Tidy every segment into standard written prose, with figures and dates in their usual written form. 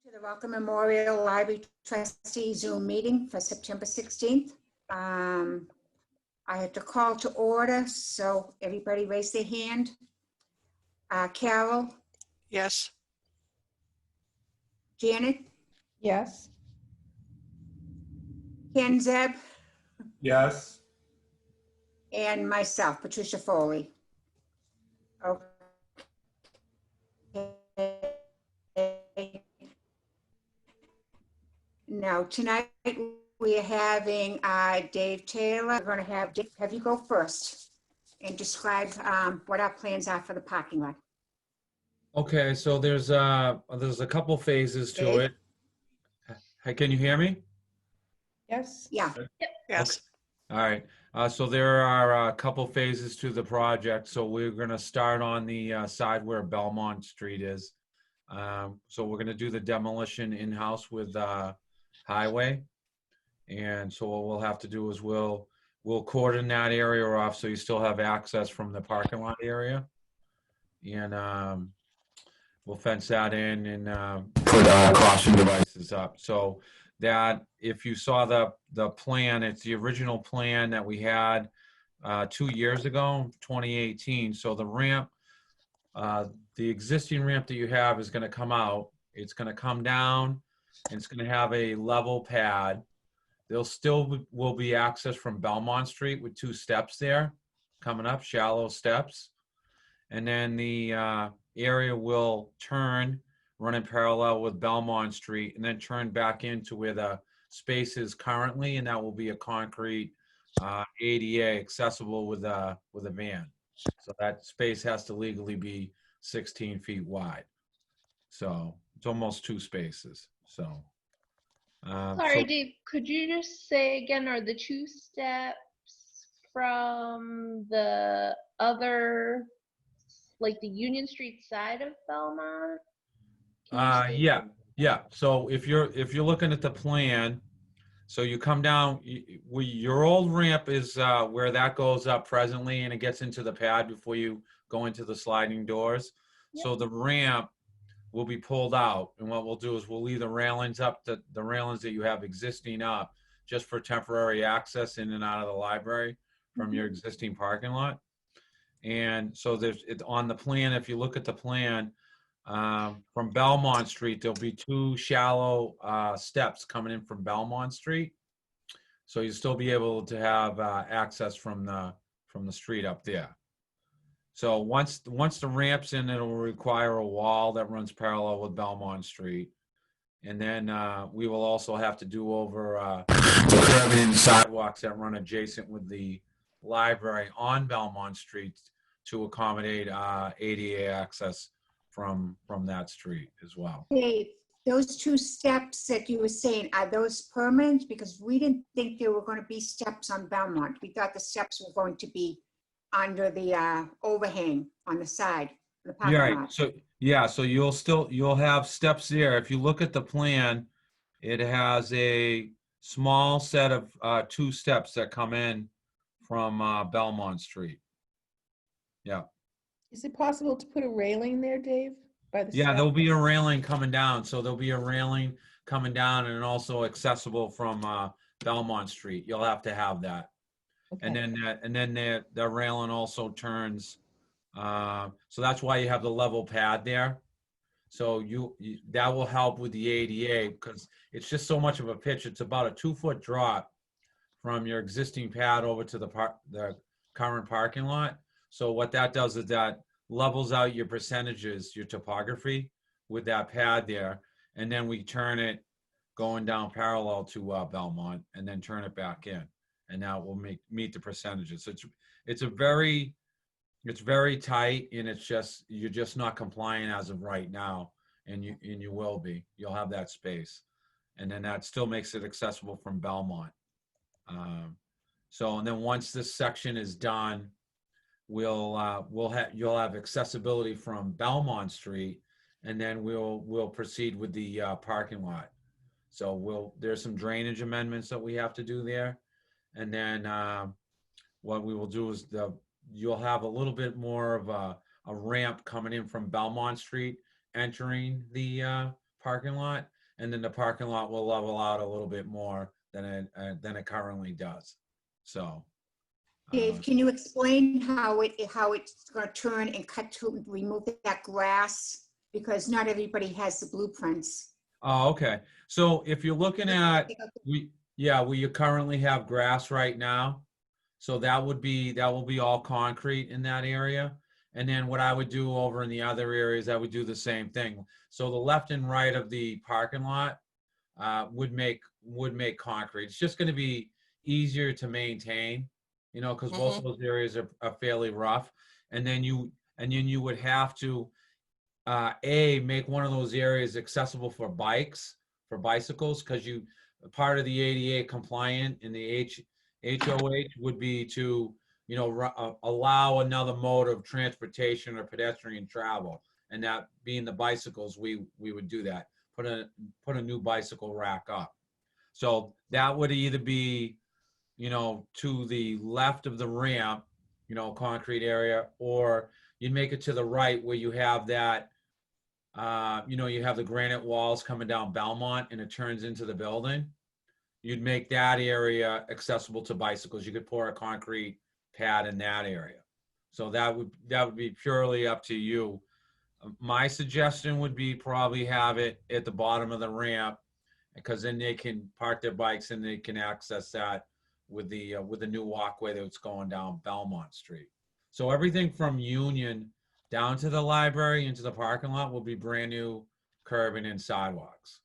To the Welcome Memorial Library Trustee Zoom meeting for September 16th. I have to call to order, so everybody raise their hand. Carol, Yes. Janet, Yes. Ken Zeb, Yes. and myself, Patricia Foley. Okay. Now, tonight we are having Dave Taylor. We're going to have you go first and describe what our plans are for the parking lot. Okay, so there's a couple phases to Dave? it. Hey, can you hear me? Yes. Yeah. Yes. All right. So there are a couple phases to the project. So we're going to start on the side where Belmont Street is. So we're going to do the demolition in-house with Highway. And so what we'll have to do is we'll cordon that area off so you still have access from the parking lot area. And we'll fence that in and put caution devices up. So that if you saw the plan, it's the original plan that we had 2 years ago, 2018. So the ramp, the existing ramp that you have is going to come out. It's going to come down, and it's going to have a level pad. There'll still will be access from Belmont Street with 2 steps there coming up, shallow steps. And then the area will turn, run in parallel with Belmont Street, and then turn back into where the space is currently, and that will be a concrete ADA accessible with a van. So that space has to legally be 16 feet wide. So it's almost 2 spaces. So. Sorry, Dave, could you just say again, are the 2 steps from the other, like the Union Street side of Belmont? Yeah. So if you're looking at the plan, so you come down, your old ramp is where that goes up presently, and it gets into the pad before you go into the sliding doors. Yep. So the ramp will be pulled out, and what we'll do is we'll leave the railings up, the railings that you have existing up, just for temporary access in and out of the library from your existing parking lot. And so on the plan, if you look at the plan, from Belmont Street, there'll be 2 shallow steps coming in from Belmont Street. So you'll still be able to have access from the street up there. So once the ramp's in, it'll require a wall that runs parallel with Belmont Street. And then we will also have to do over the curving sidewalks that run adjacent with the library on Belmont Street to accommodate ADA access from that street as well. Dave, those 2 steps that you were saying, are those permanent? Because we didn't think there were going to be steps on Belmont. We thought the steps were going to be under the overhang on the side of the parking Yeah, lot. so you'll have steps there. If you look at the plan, it has a small set of 2 steps that come in from Belmont Street. Yeah. Is it possible to put a railing there, Dave? By the Yeah, step? there'll be a railing coming down. So there'll be a railing coming down and also accessible from Belmont Street. You'll have to have that. Okay. And then the railing also turns. So that's why you have the level pad there. So that will help with the ADA because it's just so much of a pitch. It's about a 2-foot drop from your existing pad over to the current parking lot. So what that does is that levels out your percentages, your topography with that pad there. And then we turn it going down parallel to Belmont and then turn it back in. And that will meet the percentages. So it's very tight, and you're just not compliant as of right now, and you will be. You'll have that space, and then that still makes it accessible from Belmont. And then once this section is done, you'll have accessibility from Belmont Street, and then we'll proceed with the parking lot. So there's some drainage amendments that we have to do there. And then what we will do is you'll have a little bit more of a ramp coming in from Belmont Street, entering the parking lot. and then the parking lot will level out a little bit more than it currently does. So. Dave, can you explain how it's going to turn and cut to remove that grass? Because not everybody has the blueprints. Oh, okay. So if you're looking at, we currently have grass right now. So that will be all concrete in that area. And then what I would do over in the other areas, I would do the same thing. So the left and right of the parking lot would make concrete. It's just going to be easier to maintain, because both of those areas are fairly rough. And then you would have to make one of those areas accessible for bicycles, because part of the ADA compliant in the HOH would be to allow another mode of transportation or pedestrian travel, and that being the bicycles, we would do that. Put a new bicycle rack up. So that would either be to the left of the ramp, concrete area, or you'd make it to the right where you have that. You have the granite walls coming down Belmont and it turns into the building. You'd make that area accessible to bicycles. You could pour a concrete pad in that area. So that would be purely up to you. My suggestion would be probably have it at the bottom of the ramp, because then they can park their bikes and they can access that with the new walkway that's going down Belmont Street. So everything from Union down to the library into the parking lot will be brand new curbing and sidewalks.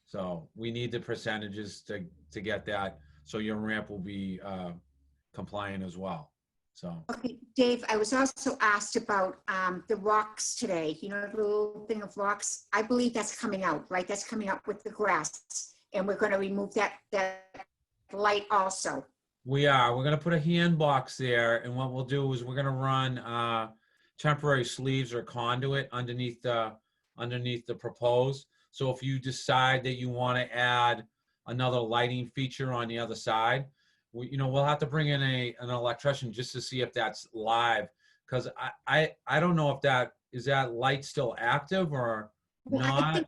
So we need the percentages to get that, so your ramp will be compliant as well. So. Okay, Dave, I was also asked about the rocks today, the little thing of rocks. I believe that's coming out, right? That's coming out with the grass. And we're going to remove that light also. We're going to put a hand box there. And what we'll do is we're going to run temporary sleeves or conduit underneath the proposed. So if you decide that you want to add another lighting feature on the other side, we'll have to bring in an electrician just to see if that's live, because I don't know if that light still active or not.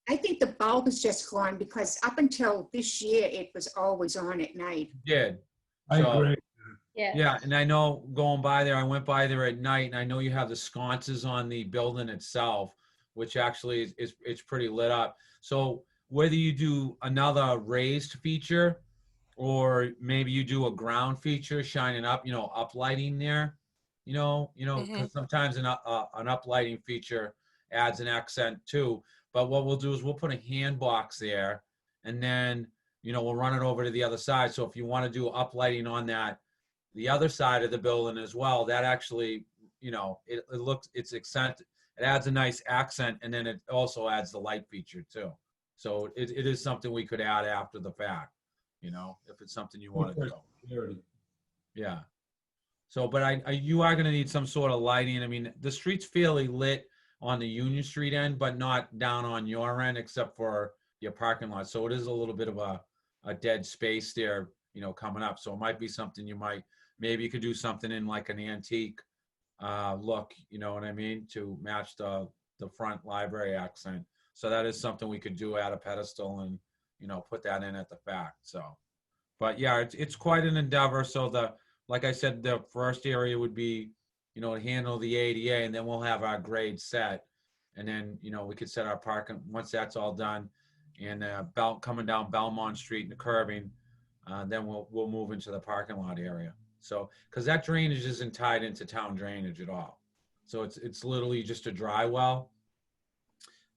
I think the bulb is just gone, because up until this year it was always on at night. It did. I agree. Yeah, and I know going by there, I went by there at night, and I know you have the sconces on the building itself, which actually it's pretty lit up. So whether you do another raised feature, or maybe you do a ground feature shining up, up lighting there, because sometimes an up lighting feature adds an accent too. But what we'll do is we'll put a hand box there, and then, we'll run it over to the other side. So if you want to do up lighting on the other side of the building as well, that actually, it's accent. It adds a nice accent, and then it also adds the light feature too. So it is something we could add after the fact. If it's something you want to do. Yeah. So, but you are going to need some sort of lighting. I mean, the street's fairly lit on the Union Street end, but not down on your end, except for your parking lot. So it is a little bit of a dead space there, coming up. So it might be something maybe you could do something in like an antique look, you know what I mean, to match the front library accent. So that is something we could do, add a pedestal and, put that in at the fact. So, but yeah, it's quite an endeavor. So like I said, the first area would be, handle the ADA, and then we'll have our grade set. And then, we could set our parking once that's all done, and coming down Belmont Street and the curbing, then we'll move into the parking lot area. So, cause that drainage isn't tied into town drainage at all. So it's literally just a dry well.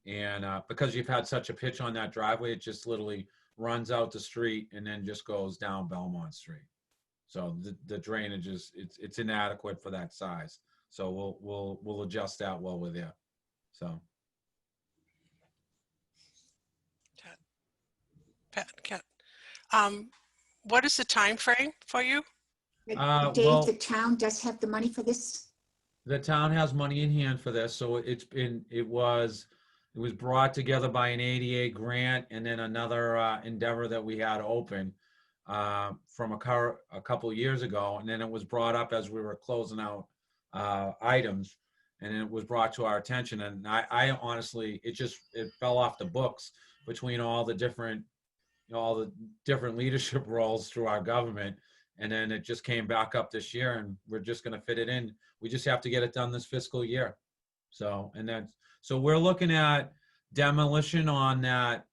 And because you've had such a pitch on that driveway, it just literally runs out the street and then just goes down Belmont Street. So the drainage it's inadequate for that size. So we'll adjust that while we're there. So. Cat. What is the time frame for you? Dave, the town does have the money for this? The town has money in hand for this. So it was brought together by an ADA grant, and then another endeavor that we had open from a couple of years ago. And then it was brought up as we were closing out items. and it was brought to our attention. And I honestly, it fell off the books between all the different, all the different leadership roles through our government. And then it just came back up this year, and we're just going to fit it in. We just have to get it done this fiscal year. So, so we're looking at demolition on that,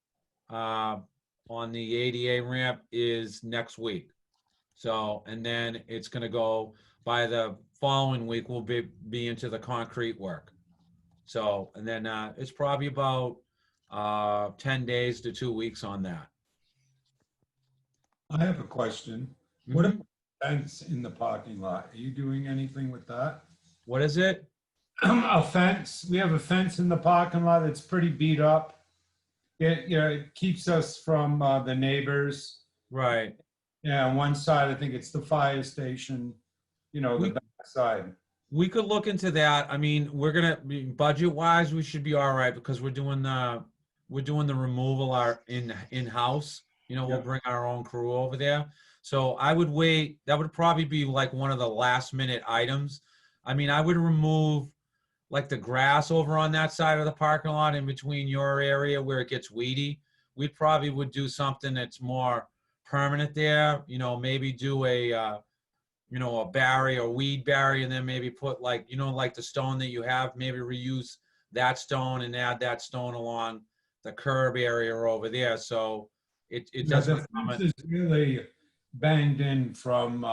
on the ADA ramp is next week. So, and then it's going to go by the following week, we'll be into the concrete work. So, and then it's probably about 10 days to 2 weeks on that. I have a question. What about fence in the parking lot? Are you doing anything with that? What is it? A fence. We have a fence in the parking lot that's pretty beat up. It keeps us from the neighbors. Right. Yeah, on one side, I think it's the fire station, the back side. We could look into that. I mean, we're gonna be budget-wise, we should be all right because we're doing the removal in-house. We'll bring our own crew over there. So I would wait. That would probably be like one of the last-minute items. I mean, I would remove like the grass over on that side of the parking lot in between your area where it gets weedy. We probably would do something that's more permanent there. Maybe do a barrier, a weed barrier, and then maybe put like the stone that you have, maybe reuse that stone and add that stone along the curb area over there. So it doesn't. The fence is really banged in from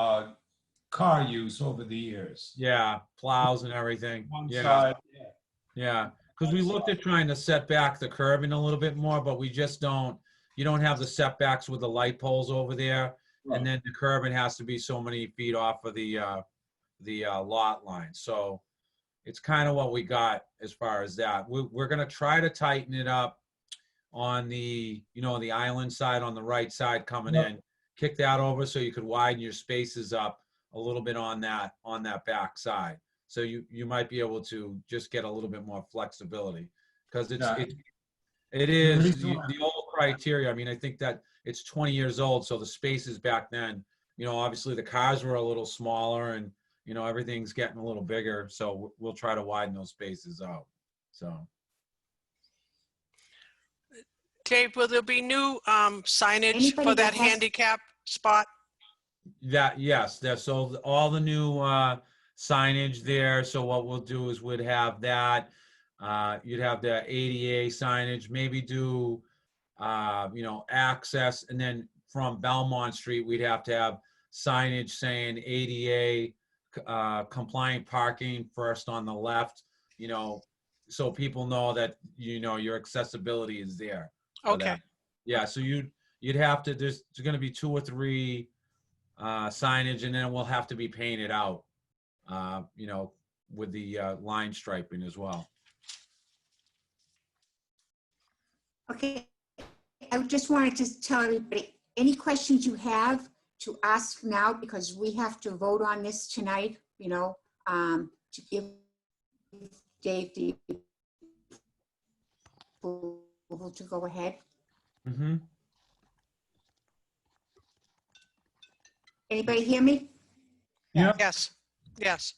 car use over the years. Yeah, plows and everything. One Yeah. side, Yeah, because we looked at trying to set back the curbing a little bit more, but we just don't. You don't have the setbacks with the light poles over there, Right. and then the curbing has to be so many feet off of the lot line. So it's kind of what we got as far as that. We're gonna try to tighten it up on the the island side on the right side coming Yep. in. Kick that over so you could widen your spaces up a little bit on that back side. So you might be able to just get a little bit more flexibility because it is the old criteria. I mean, I think that it's 20 years old, so the spaces back then, obviously the cars were a little smaller and everything's getting a little bigger. So we'll try to widen those spaces out. So. Dave, will there be new signage Anybody for that that has- handicap spot? Yes, so all the new signage there. So what we'll do is we'd have that. You'd have the ADA signage, maybe do access, and then from Belmont Street, we'd have to have signage saying ADA compliant parking first on the left, so people know that, your accessibility is there. Okay. Yeah, so you'd have to, there's going to be 2 or 3 signage, and then we'll have to be painted out, with the line striping as well. Okay, I just wanted to tell everybody, any questions you have to ask now, because we have to vote on this tonight, to give Dave the approval to go ahead. Mm-hmm. Anybody hear me? Yeah. Yes. Yes.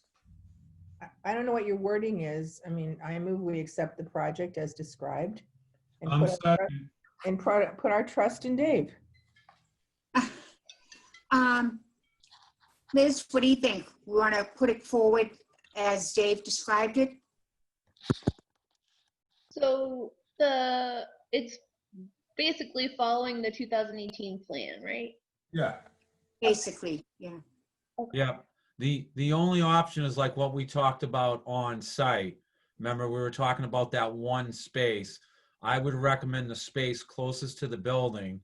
I don't know what your wording is. I mean, I move we accept the project as described and I'm put second. put our trust in Dave. Liz, what do you think? We want to put it forward as Dave described it? So it's basically following the 2018 plan, right? Yeah. Basically, yeah. Yeah, the only option is like what we talked about on site. Remember, we were talking about that one space. I would recommend the space closest to the building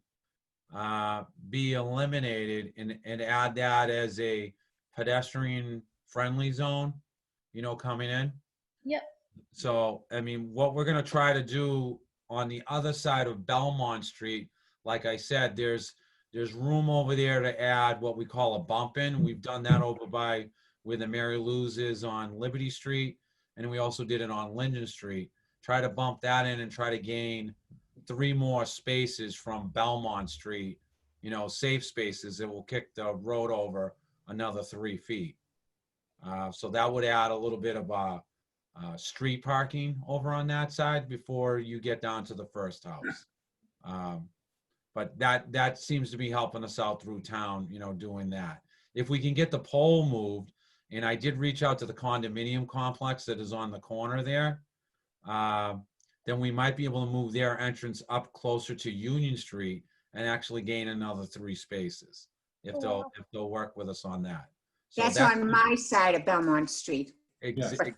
be eliminated and add that as a pedestrian friendly zone, coming in. Yep. So, I mean, what we're gonna try to do on the other side of Belmont Street, like I said, there's room over there to add what we call a bump in. We've done that over by where the Mary Lou's is on Liberty Street, and we also did it on Linden Street. Try to bump that in and try to gain 3 more spaces from Belmont Street, safe spaces that will kick the road over another 3 feet. So that would add a little bit of street parking over on that side before you get down to the first house. But that seems to be helping us out through town, doing that. If we can get the pole moved, and I did reach out to the condominium complex that is on the corner there, then we might be able to move their entrance up closer to Union Street and actually gain another 3 spaces if they'll work with us on that. So That's on my side of Belmont Street. Exactly,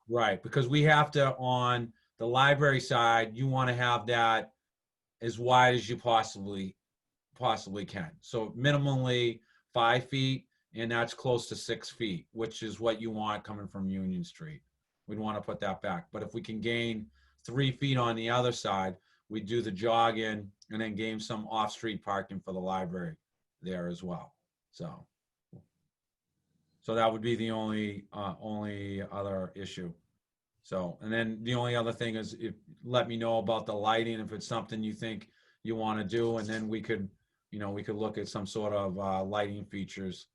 right, because we have to, on the library side, you want to have that as wide as you possibly can. So minimally 5 feet, and that's close to 6 feet, which is what you want coming from Union Street. We'd want to put that back. But if we can gain 3 feet on the other side, we do the jog in and then gain some off-street parking for the library there as well. So that would be the only other issue. So, and then the only other thing is, let me know about the lighting, if it's something you think you want to do, and then we could look at some sort of lighting features,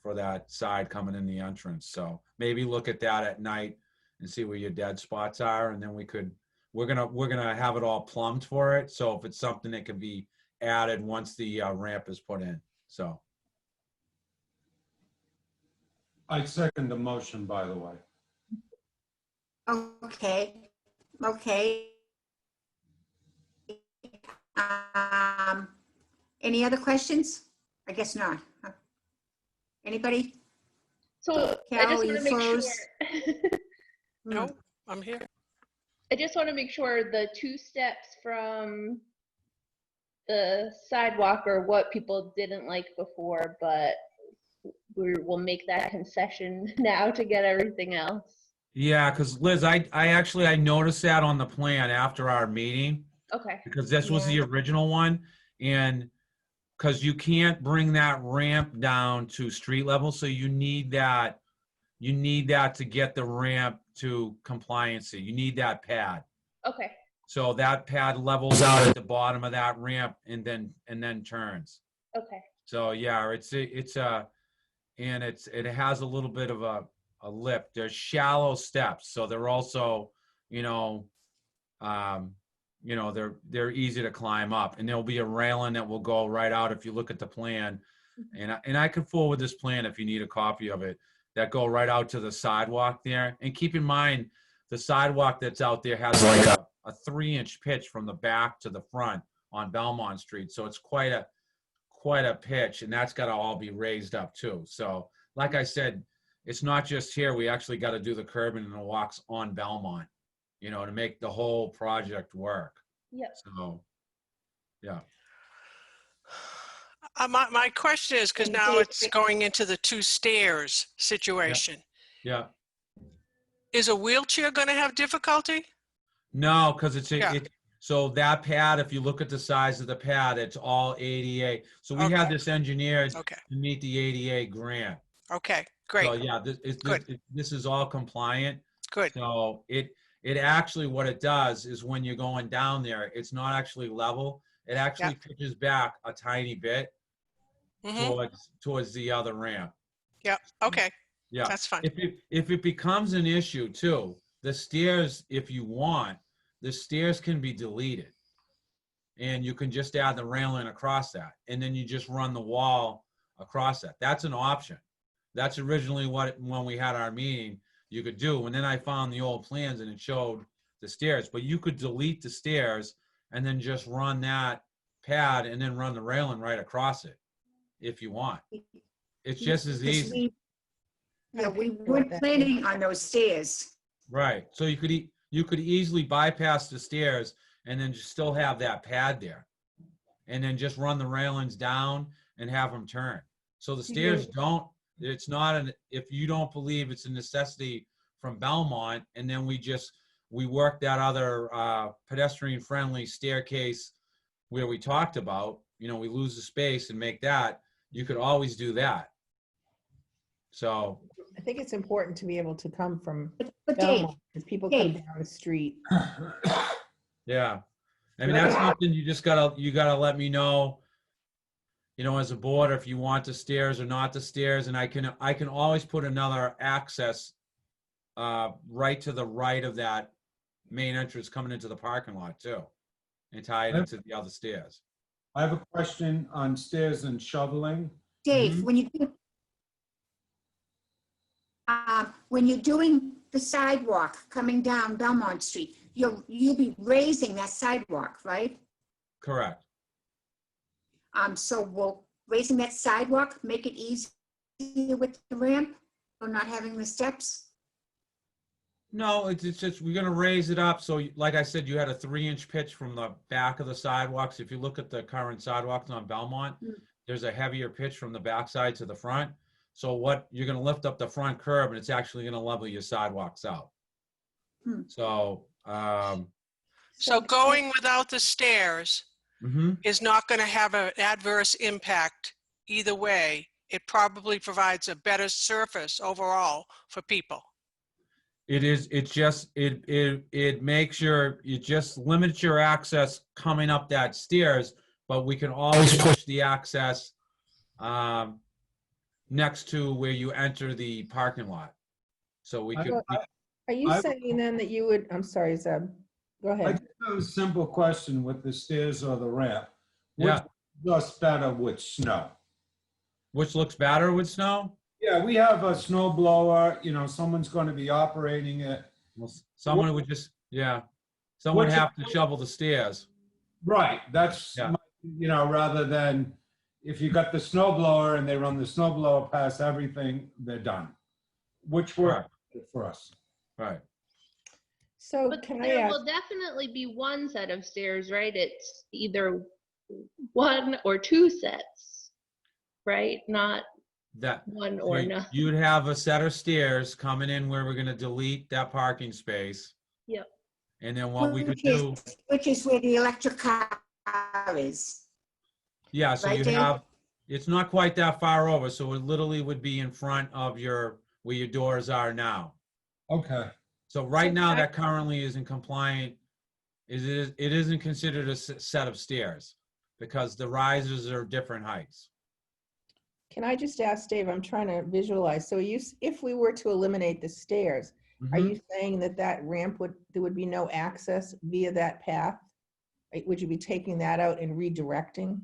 for that side coming in the entrance. So maybe look at that at night and see where your dead spots are, and then we're gonna have it all plumbed for it. So if it's something that can be added once the ramp is put in. So I second the motion, by the way. Okay. Any other questions? I guess not. Huh? Anybody? So I Carol, just want you to make froze. sure. No, I'm here. I just want to make sure the 2 steps from the sidewalk are what people didn't like before, but we'll make that concession now to get everything else. yeah, because Liz, I noticed that on the plan after our meeting, Okay. because this was the original one, and because you can't bring that ramp down to street level, so you need that to get the ramp to compliancy. You need that pad. Okay. So that pad levels out at the bottom of that ramp and then turns. Okay. So yeah, it has a little bit of a lip. There's shallow steps, so they're also, they're easy to climb up, and there'll be a railing that will go right out if you look at the plan. And I could forward this plan if you need a copy of it, that go right out to the sidewalk there. And keep in mind, the sidewalk that's out there has like a 3-inch pitch from the back to the front on Belmont Street. So it's quite a pitch, and that's got to all be raised up too. So like I said, it's not just here. We actually got to do the curbing and the walks on Belmont, to make the whole project work. Yep. So, yeah. My question is, because now it's going into the 2 stairs situation. Yeah. Is a wheelchair going to have difficulty? No, because so that pad, if you look at the size of the pad, it's all ADA. So we had this engineered to meet the ADA grant. Okay, great. So yeah, this is all compliant. Good. So it actually, what it does is when you're going down there, it's not actually level. It actually pitches back a tiny bit towards the other ramp. Yeah. Okay. Yeah. That's fine. If it becomes an issue too, the stairs, if you want, the stairs can be deleted, and you can just add the railing across that, and then you just run the wall across that. That's an option. That's originally when we had our meeting, you could do. And then I found the old plans and it showed the stairs, but you could delete the stairs and then just run that pad and then run the railing right across it if you want. It's just as easy. We weren't planning on those stairs. Right. So you could easily bypass the stairs and then just still have that pad there, and then just run the railings down and have them turn. So the stairs if you don't believe it's a necessity from Belmont, and then we work that other pedestrian friendly staircase where we talked about, we lose the space and make that, you could always do that. So I think it's important to be able to come from But Dave, Belmont, because people come down the street. yeah, I mean, that's something you gotta let me know, as a board, if you want the stairs or not the stairs, and I can always put another access right to the right of that main entrance coming into the parking lot too, and tie it into the other stairs. I have a question on stairs and shoveling. Dave, Mhm. when you're doing the sidewalk coming down Belmont Street, you'll be raising that sidewalk, right? Correct. So will raising that sidewalk make it easier with the ramp or not having the steps? No, it's just, we're gonna raise it up, so like I said, you had a 3-inch pitch from the back of the sidewalks. If you look at the current sidewalks on Belmont, Mm. there's a heavier pitch from the backside to the front. So what, you're gonna lift up the front curb, and it's actually gonna level your sidewalks out. Hmm. So, So going without the stairs mhm. is not going to have an adverse impact either way. It probably provides a better surface overall for people. It is, it makes it just limits your access coming up that stairs, but we can always push the access next to where you enter the parking lot. So we could, Are you I- saying then that you would, I'm sorry, Zeb, go I ahead. just have a simple question with the stairs or the ramp. Which Yeah. looks better with snow? which looks better with snow? Yeah, we have a snow blower, someone's going to be operating it. Well, someone would just, someone would have to shovel the stairs. Right, that's, Yeah. rather than if you got the snow blower and they run the snow blower past everything, they're done. Which worked for us. Right. So But can I there ask, will definitely be one set of stairs, right? It's either one or two sets, right? Not That, one or so none. you'd have a set of stairs coming in where we're gonna delete that parking space. Yep. And then what we could Which is- do, Which is where the electric car is. yeah, so Right, you'd Dave? have, it's not quite that far over, so it literally would be in front of where your doors are now. Okay. So right So now, I- that currently isn't compliant, it isn't considered a set of stairs, because the risers are different heights. can I just ask Dave, I'm trying to visualize, so if we were to eliminate the stairs, are Mhm. you saying that that ramp there would be no access via that path? Would you be taking that out and redirecting?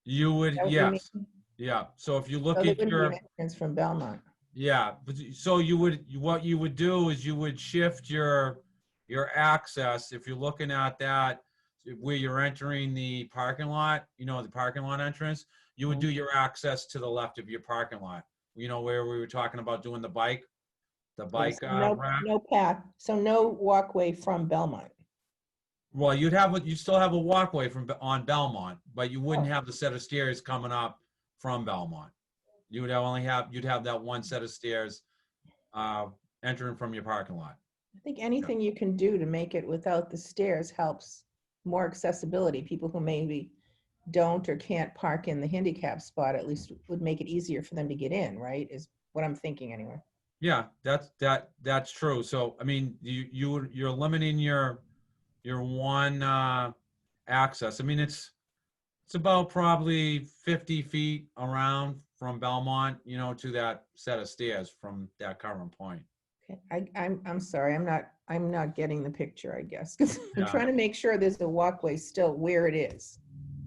You would, Is that what you yes, mean? yeah, so if you look So there at wouldn't be your, an entrance from Belmont. yeah, but so what you would do is you would shift your access, if you're looking at that, where you're entering the parking lot, the parking lot entrance, you would do your access to the left of your parking lot. Where we were talking about doing the bike Okay, so rack. no path, so no walkway from Belmont. Well, you'd still have a walkway on Belmont, but you wouldn't have the set of stairs coming up from Belmont. You'd have that one set of stairs entering from your parking lot. I think anything you can do to make it without the stairs helps more accessibility. People who maybe don't or can't park in the handicap spot at least would make it easier for them to get in, right? Is what I'm thinking anyway. Yeah, that's true. So, I mean, you're limiting your one access. I mean, it's about probably 50 feet around from Belmont, to that set of stairs from that current point. Okay, I'm sorry, I'm not getting the picture, I guess, because I'm Yeah. trying to make sure there's a walkway still where it is.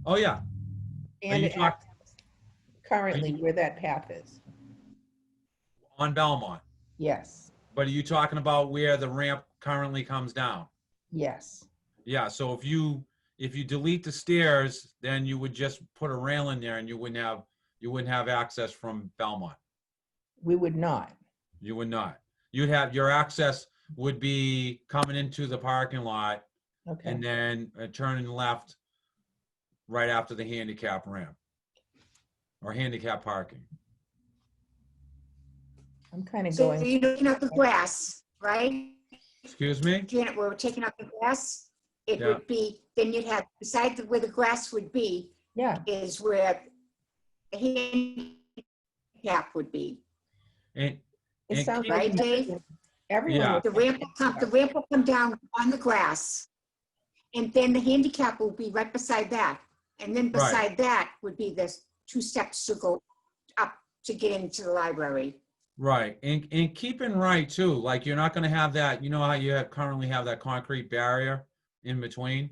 Oh, yeah. And you it talk- access currently where that path is. On Belmont. Yes, But are you talking about where the ramp currently comes down? yes. Yeah, so if you delete the stairs, then you would just put a rail in there and you wouldn't have access from Belmont. We would not. You would not. You'd have, your access would be coming into the parking lot Okay. and then turning left right after the handicap ramp or handicap parking. I'm kind of So going, you're taking out the grass, right? Excuse me? Janet, where we're taking out the grass, it Yeah. would be, then you'd have, beside where the grass would be, yeah, is where the handicap would be. And it And sounds keep- like Right, Dave? everyone. Yeah. would The ramp will come down on the grass. And then the handicap will be right beside that. And then Right. beside that would be the 2 steps to go up to get into the library. Right, and keep in right too, like you're not gonna have that, you know how you currently have that concrete barrier in between?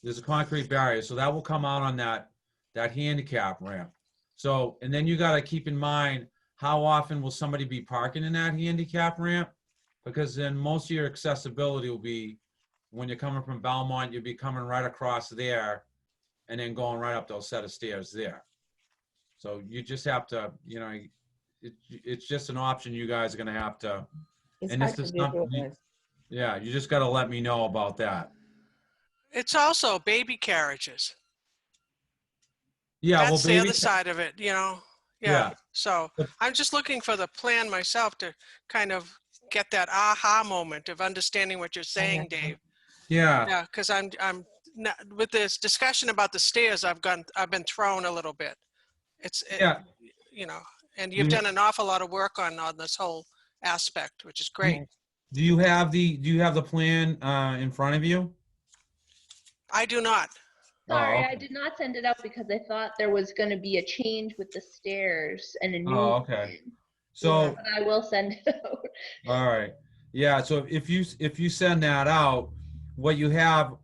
There's a concrete barrier, so that will come out on that handicap ramp. So, and then you gotta keep in mind, how often will somebody be parking in that handicap ramp? Because then most of your accessibility will be, when you're coming from Belmont, you'll be coming right across there and then going right up those set of stairs there. So you just have to, you know, it's just an option you guys are gonna have to, It's and hard this to is something, visualize. yeah, you just gotta let me know about that. It's also baby carriages. Yeah, well, That's the baby, other side of it, you know? Yeah, yeah, so but- I'm just looking for the plan myself to kind of get that aha moment of understanding what you're saying, Dave. yeah, Yeah, because I'm not, with this discussion about the stairs, I've been thrown a little bit. yeah. You know, and you've done an awful lot of work on this whole aspect, which is great. Do you have the plan in front of you? I do not. Sorry, Oh, I did not send it out because I thought there was going to be a change with the stairs and a new oh, okay. plan. So, But I will send it out. all right. Yeah, so if you send that out, what you have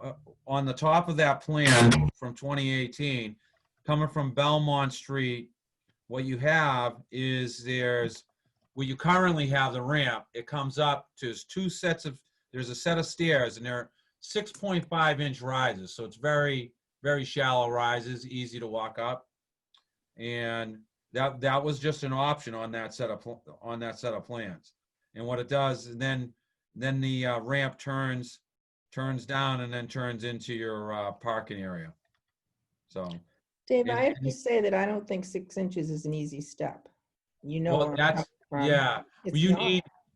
on the top of that plan from 2018, coming from Belmont Street, what you have is where you currently have the ramp, it comes up to there's a set of stairs, and they're 6.5-inch rises. So it's very, very shallow rises, easy to walk up. And that was just an option on that set of plans. And what it does, and then the ramp turns down and then turns into your parking area. So, Dave, and- I have to say that I don't think 6 inches is an easy step. You know, well, where I'm that's, coming from. yeah. It's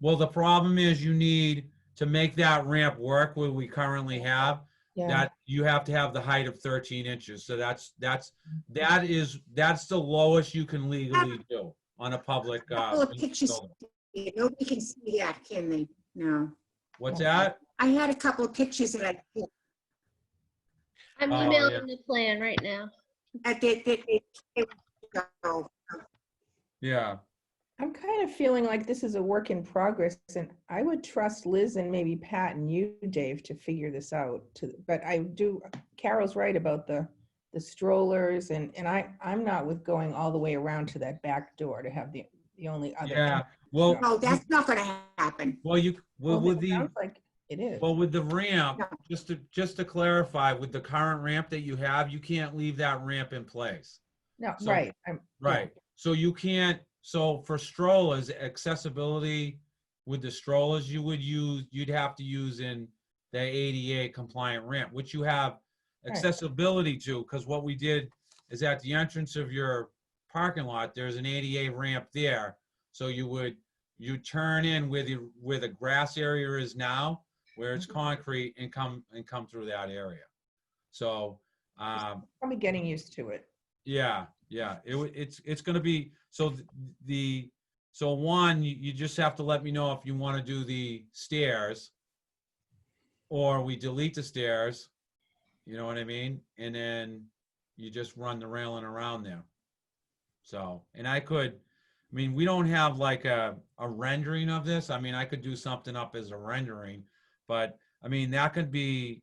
not. The problem is you need to make that ramp work where we currently have, Yeah, that you have to have the height of 13 inches. So that's the lowest you can legally do on a public Couple of pictures. building. Nobody can see that, can they? No. What's that? I had a couple of pictures that I took. I'm Oh, emailing the plan right now. Go. Yeah. I'm kind of feeling like this is a work in progress, and I would trust Liz and maybe Pat and you, Dave, to figure this out. But Carol's right about the strollers, and I'm not with going all the way around to that back door to have the only other. Yeah. Well, No, that's not gonna happen. with the sounds like it is. Well, with the ramp, No. just to clarify, with the current ramp that you have, you can't leave that ramp in place. No, so- right. Right. So you can't, so for strollers, accessibility with the strollers you'd have to use in the ADA compliant ramp, which you have accessibility to, because what we did is at the entrance of your parking lot, there's an ADA ramp there. So you turn in where the grass area is now, where it's concrete, and come through that area. So, Probably getting used to it. yeah, it's going to be, so one, you just have to let me know if you want to do the stairs, or we delete the stairs, you know what I mean? And then you just run the railing around there. So, and we don't have like a rendering of this. I mean, I could do something up as a rendering, but I mean, that could be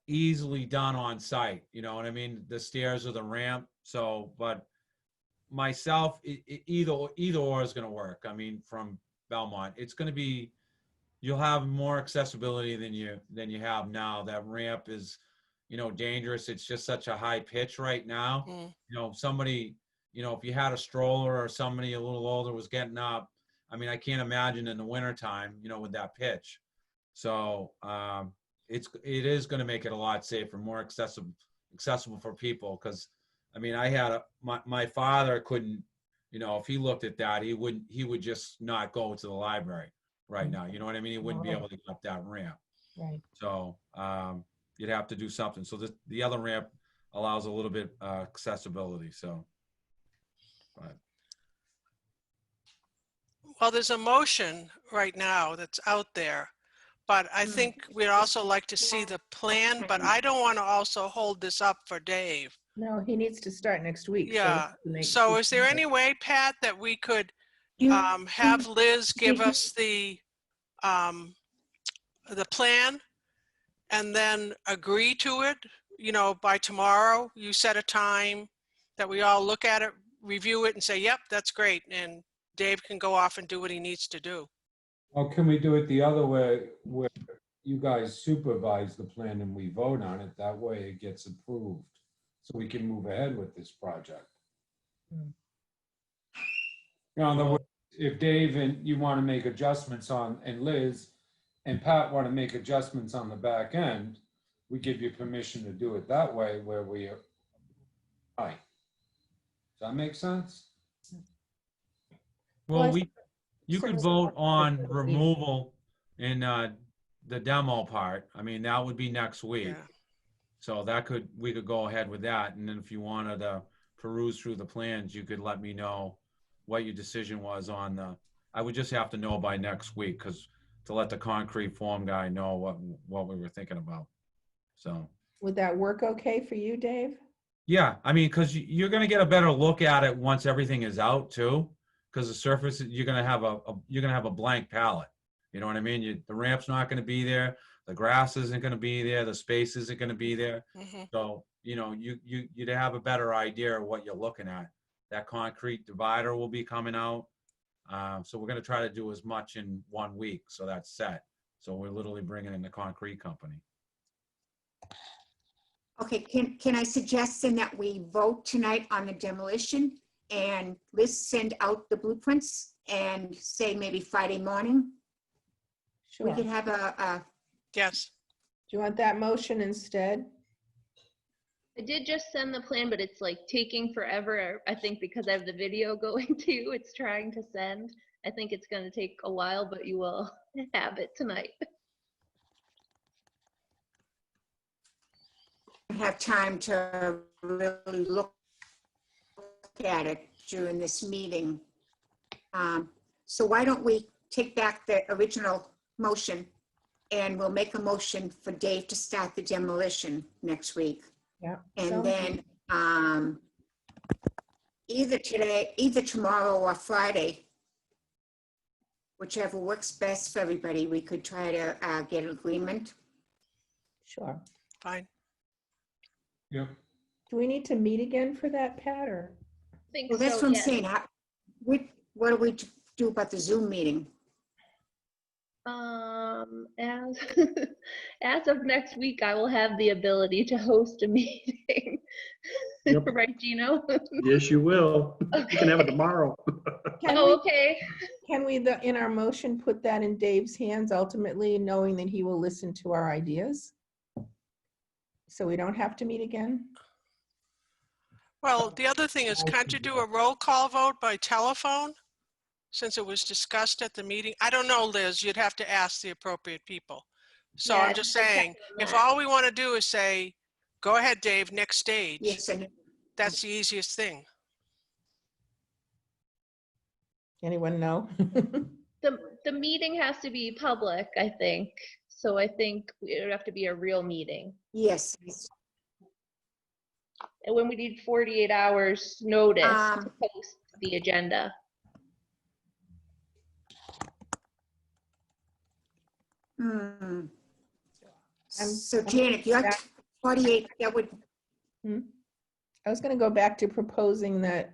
easily done on site, you know what I mean? The stairs or the ramp. So, but myself, either or is going to work. I mean, from Belmont, it's going to be, you'll have more accessibility than you have now. That ramp is, dangerous. It's just such a high pitch right now. Somebody, if you had a stroller or somebody a little older was getting up, I mean, I can't imagine in the wintertime, with that pitch. So it is going to make it a lot safer, more accessible for people. Because I mean, I had my father couldn't, if he looked at that, he would just not go to the library right now. You know what I mean? He wouldn't be able to get up that ramp. Right. So you'd have to do something. So the other ramp allows a little bit accessibility. So. But. Well, there's a motion right now that's out there, but I think we'd also like to see the plan, but I don't want to also hold this up for Dave. No, he needs to start next week. Yeah. So is there any way, Pat, that we could have Liz give us the plan and then agree to it, you know, by tomorrow. You set a time that we all look at it, review it and say, yep, that's great. And Dave can go off and do what he needs to do. Or can we do it the other way, where you guys supervise the plan and we vote on it? That way it gets approved, so we can move ahead with this project. Hmm. You know, in other words, if Dave and you want to make adjustments on, and Liz and Pat want to make adjustments on the back end, we give you permission to do it that way, where we are. Aye. Does that make sense? Well, Well, you could certainly vote on flexibility. removal in the demo part. I mean, that would be next week. Yeah. So we could go ahead with that. And then if you wanted to peruse through the plans, you could let me know what your decision was on I would just have to know by next week, because to let the concrete form guy know what we were thinking about. So, Would that work okay for you, Dave? yeah, I mean, because you're going to get a better look at it once everything is out too, because the surface, you're going to have a blank palette. You know what I mean? The ramp's not going to be there. The grass isn't going to be there. The space isn't going to be there. Mhm. So, you know, you'd have a better idea of what you're looking at. That concrete divider will be coming out. So we're going to try to do as much in 1 week. So that's set. So we're literally bringing in the concrete company. Okay, can I suggest then that we vote tonight on the demolition and Liz send out the blueprints and say maybe Friday morning? Sure. We could Do have a Yes. you want that motion instead? I did just send the plan, but it's like taking forever. I think because I have the video going too, it's trying to send. I think it's going to take a while, but you will have it tonight. have time to really look at it during this meeting. So why don't we take back the original motion and we'll make a motion for Dave to start the demolition next week. Yeah. And then either tomorrow or Friday, whichever works best for everybody, we could try to get an agreement. Sure. Fine. Yep. Do we need to meet again for that, Pat, or? I think Well, that's so, what I'm yes. saying. What do we do about the Zoom meeting? As as of next week, I will have the ability to host a meeting. Yep. Right, Gino? Yes, you will. You can have it tomorrow. Okay. Can we, in our motion, put that in Dave's hands ultimately, knowing that he will listen to our ideas? So we don't have to meet again? Well, the other thing is, can't you do a roll call vote by telephone? Since it was discussed at the meeting. I don't know, Liz, you'd have to ask the appropriate people. So Yeah, I'm just saying, if all we want to do is say, go ahead, Dave, next stage, Yes, and that's the easiest thing. Anyone know? The meeting has to be public, I think. So I think it would have to be a real meeting. yes. And when we need 48 hours notice to post the agenda. So Janet, you have 48, that would, I was going to go back to proposing that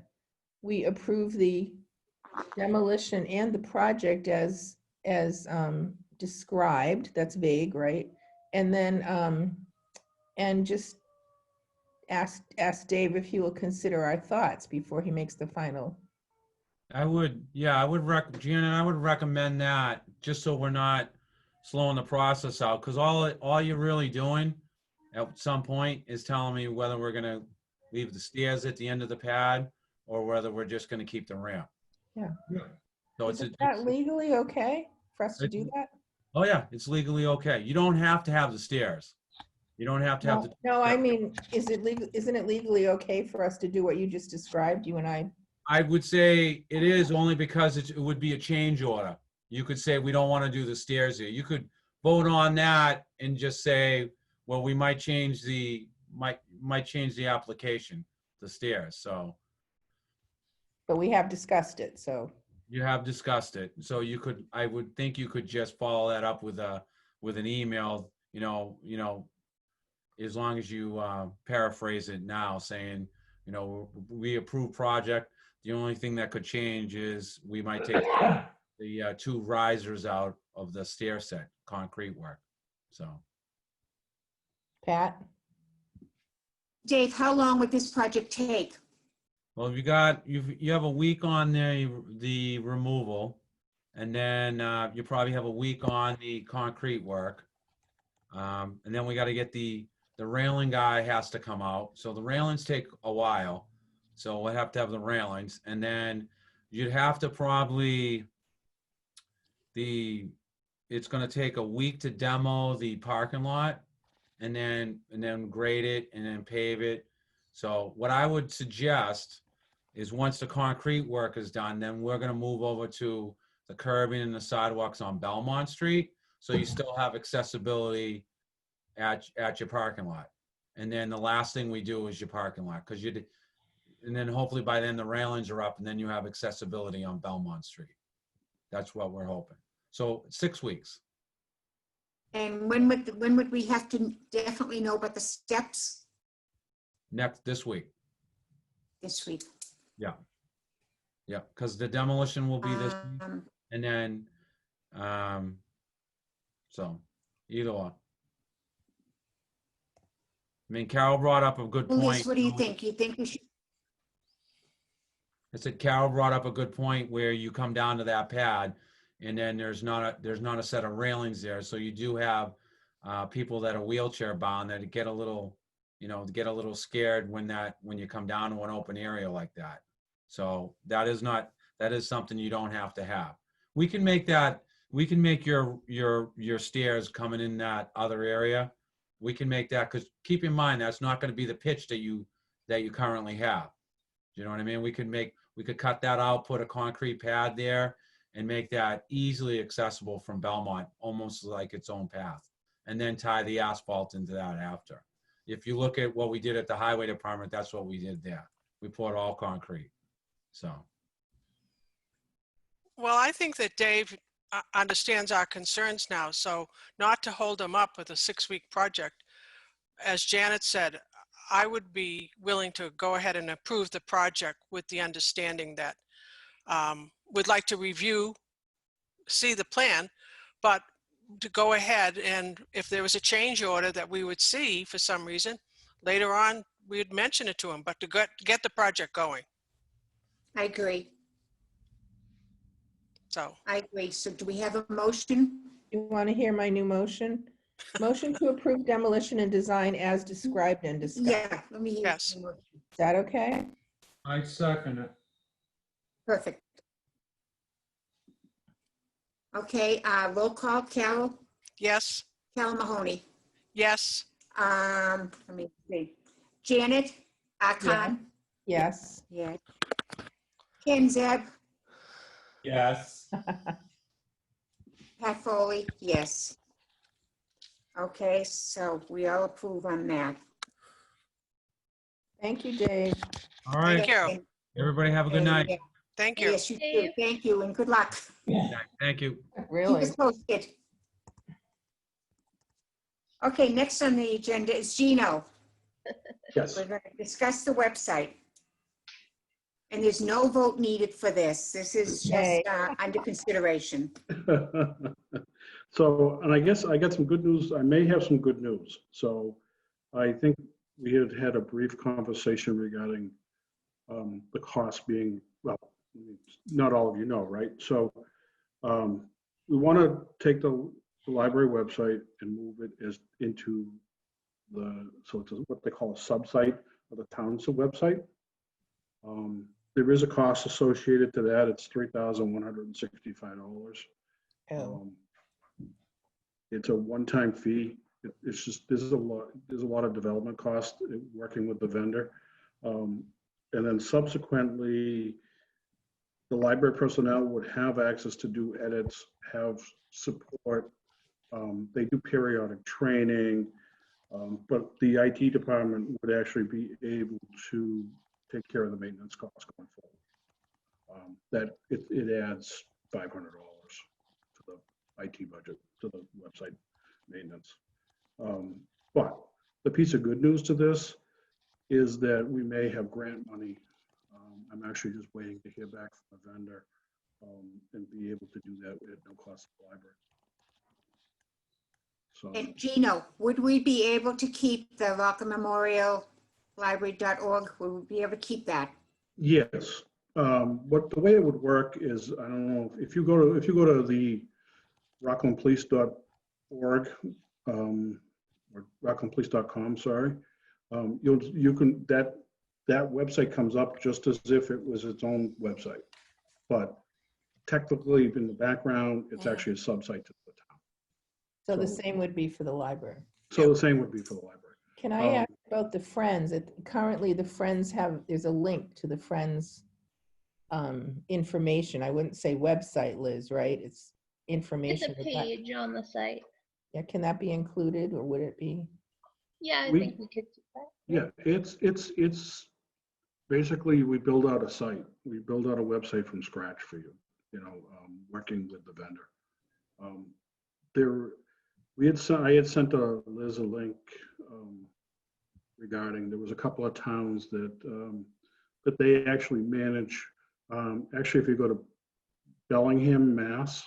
we approve the demolition and the project as described. That's vague, right? And then and just ask Dave if he will consider our thoughts before he makes the final. I would Janet, I would recommend that, just so we're not slowing the process out, because all you're really doing at some point is telling me whether we're going to leave the stairs at the end of the pad or whether we're just going to keep the ramp. Yeah. So Is that legally okay for us to do that? Oh yeah, it's legally okay. You don't have to have the stairs. You don't have to have the. No, I mean, isn't it legally okay for us to do what you just described, you and I? I would say it is, only because it would be a change order. You could say, we don't want to do the stairs here. You could vote on that and just say, well, we might change the application, the stairs, so. But we have discussed it, so. You have discussed it, so you could, I would think you could just follow that up with an email, as long as you paraphrase it now, saying, we approve project. The only thing that could change is we might take the 2 risers out of the stair set, concrete work. So, Pat? Dave, how long would this project take? well, you have a week on the removal, and then you probably have a week on the concrete work. And then we got to get the railing guy has to come out. So the railings take a while. So we'll have to have the railings, and then you'd have to probably it's going to take a week to demo the parking lot, and then grade it and then pave it. So what I would suggest is once the concrete work is done, then we're going to move over to the curbing and the sidewalks on Belmont Street. So you still have accessibility at your parking lot. And then the last thing we do is your parking lot, and then hopefully by then the railings are up and then you have accessibility on Belmont Street. That's what we're hoping. So 6 weeks. And when would we have to definitely know about the steps? This week. This week. Yeah, because the demolition will be this week, and then, so either or. I mean, Carol brought up a good point. Liz, what do you think? You think we should? I said Carol brought up a good point where you come down to that pad, and then there's not a set of railings there, so you do have people that are wheelchair bound that get a little, scared when you come down to an open area like that. So that is something you don't have to have. We can make your stairs coming in that other area. We can make that, because keep in mind, that's not going to be the pitch that you currently have. Do you know what I mean? We could cut that out, put a concrete pad there, and make that easily accessible from Belmont, almost like its own path, and then tie the asphalt into that after. If you look at what we did at the highway department, that's what we did there. We poured all concrete. So. Well, I think that Dave understands our concerns now, so not to hold him up with a 6-week project. As Janet said, I would be willing to go ahead and approve the project with the understanding that we'd like to see the plan, but to go ahead, and if there was a change order that we would see for some reason, later on, we'd mention it to him, but to get the project going. I agree. So. I agree. So do we have a motion? You want to hear my new motion? Motion to approve demolition and design as described and discussed. Yeah, let me hear. Yes. the motion. Is that okay? I second it. Perfect. Okay, roll call. Carol? Yes. Carol Mahoney. Yes. Let me see. Janet Akon. Yes. Yeah. Ken Zeb. Yes. Pat Foley. Yes. Okay, so we all approve on that. Thank you, Dave. All right. Thank you. Everybody have a good night. Thank you. Yes, you do. Dave. Thank you and good luck. Thank you. Keep Really? us posted. Okay, next on the agenda is Gino. Yes. We're going to discuss the website. And there's no vote needed for this. This is Okay. just under consideration. So, and I guess I got some good news. I may have some good news. So I think we had a brief conversation regarding the cost being, well, not all of you know, right? So we want to take the library website and move it into so it's what they call a sub-site of the town's website. There is a cost associated to that. It's $3,165. Oh. It's a one-time fee. It's just there's a lot of development cost working with the vendor, and then subsequently, the library personnel would have access to do edits, have support. They do periodic training, but the IT department would actually be able to take care of the maintenance costs going that it adds $500 to the IT budget, to the website maintenance. But the piece of good news to this is that we may have grant money. I'm actually just waiting to hear back from a vendor and be able to do that at no cost to the library. So And Gino, would we be able to keep the Rockland Memorial Library.org? Would we be able to keep that? yes, but the way it would work is, I don't know, if you go to the rocklandpolice.org, or rocklandpolice.com, sorry, you can, that website comes up just as if it was its own website. But technically, in the background, it's actually a subsite to the town. So the So- same would be for the library. So the same would be for the library. Can I ask about the Friends? Currently, the Friends there's a link to the Friends information. I wouldn't say website, Liz, right? It's It's information. a page on the site. Yeah, can that be included or would it be? Yeah, I We- think we could do that. Yeah, it's basically, we build out a site. We build out a website from scratch for you, working with the vendor. I had sent Liz a link regarding, there was a couple of towns that they actually manage. Actually, if you go to Bellingham, Mass,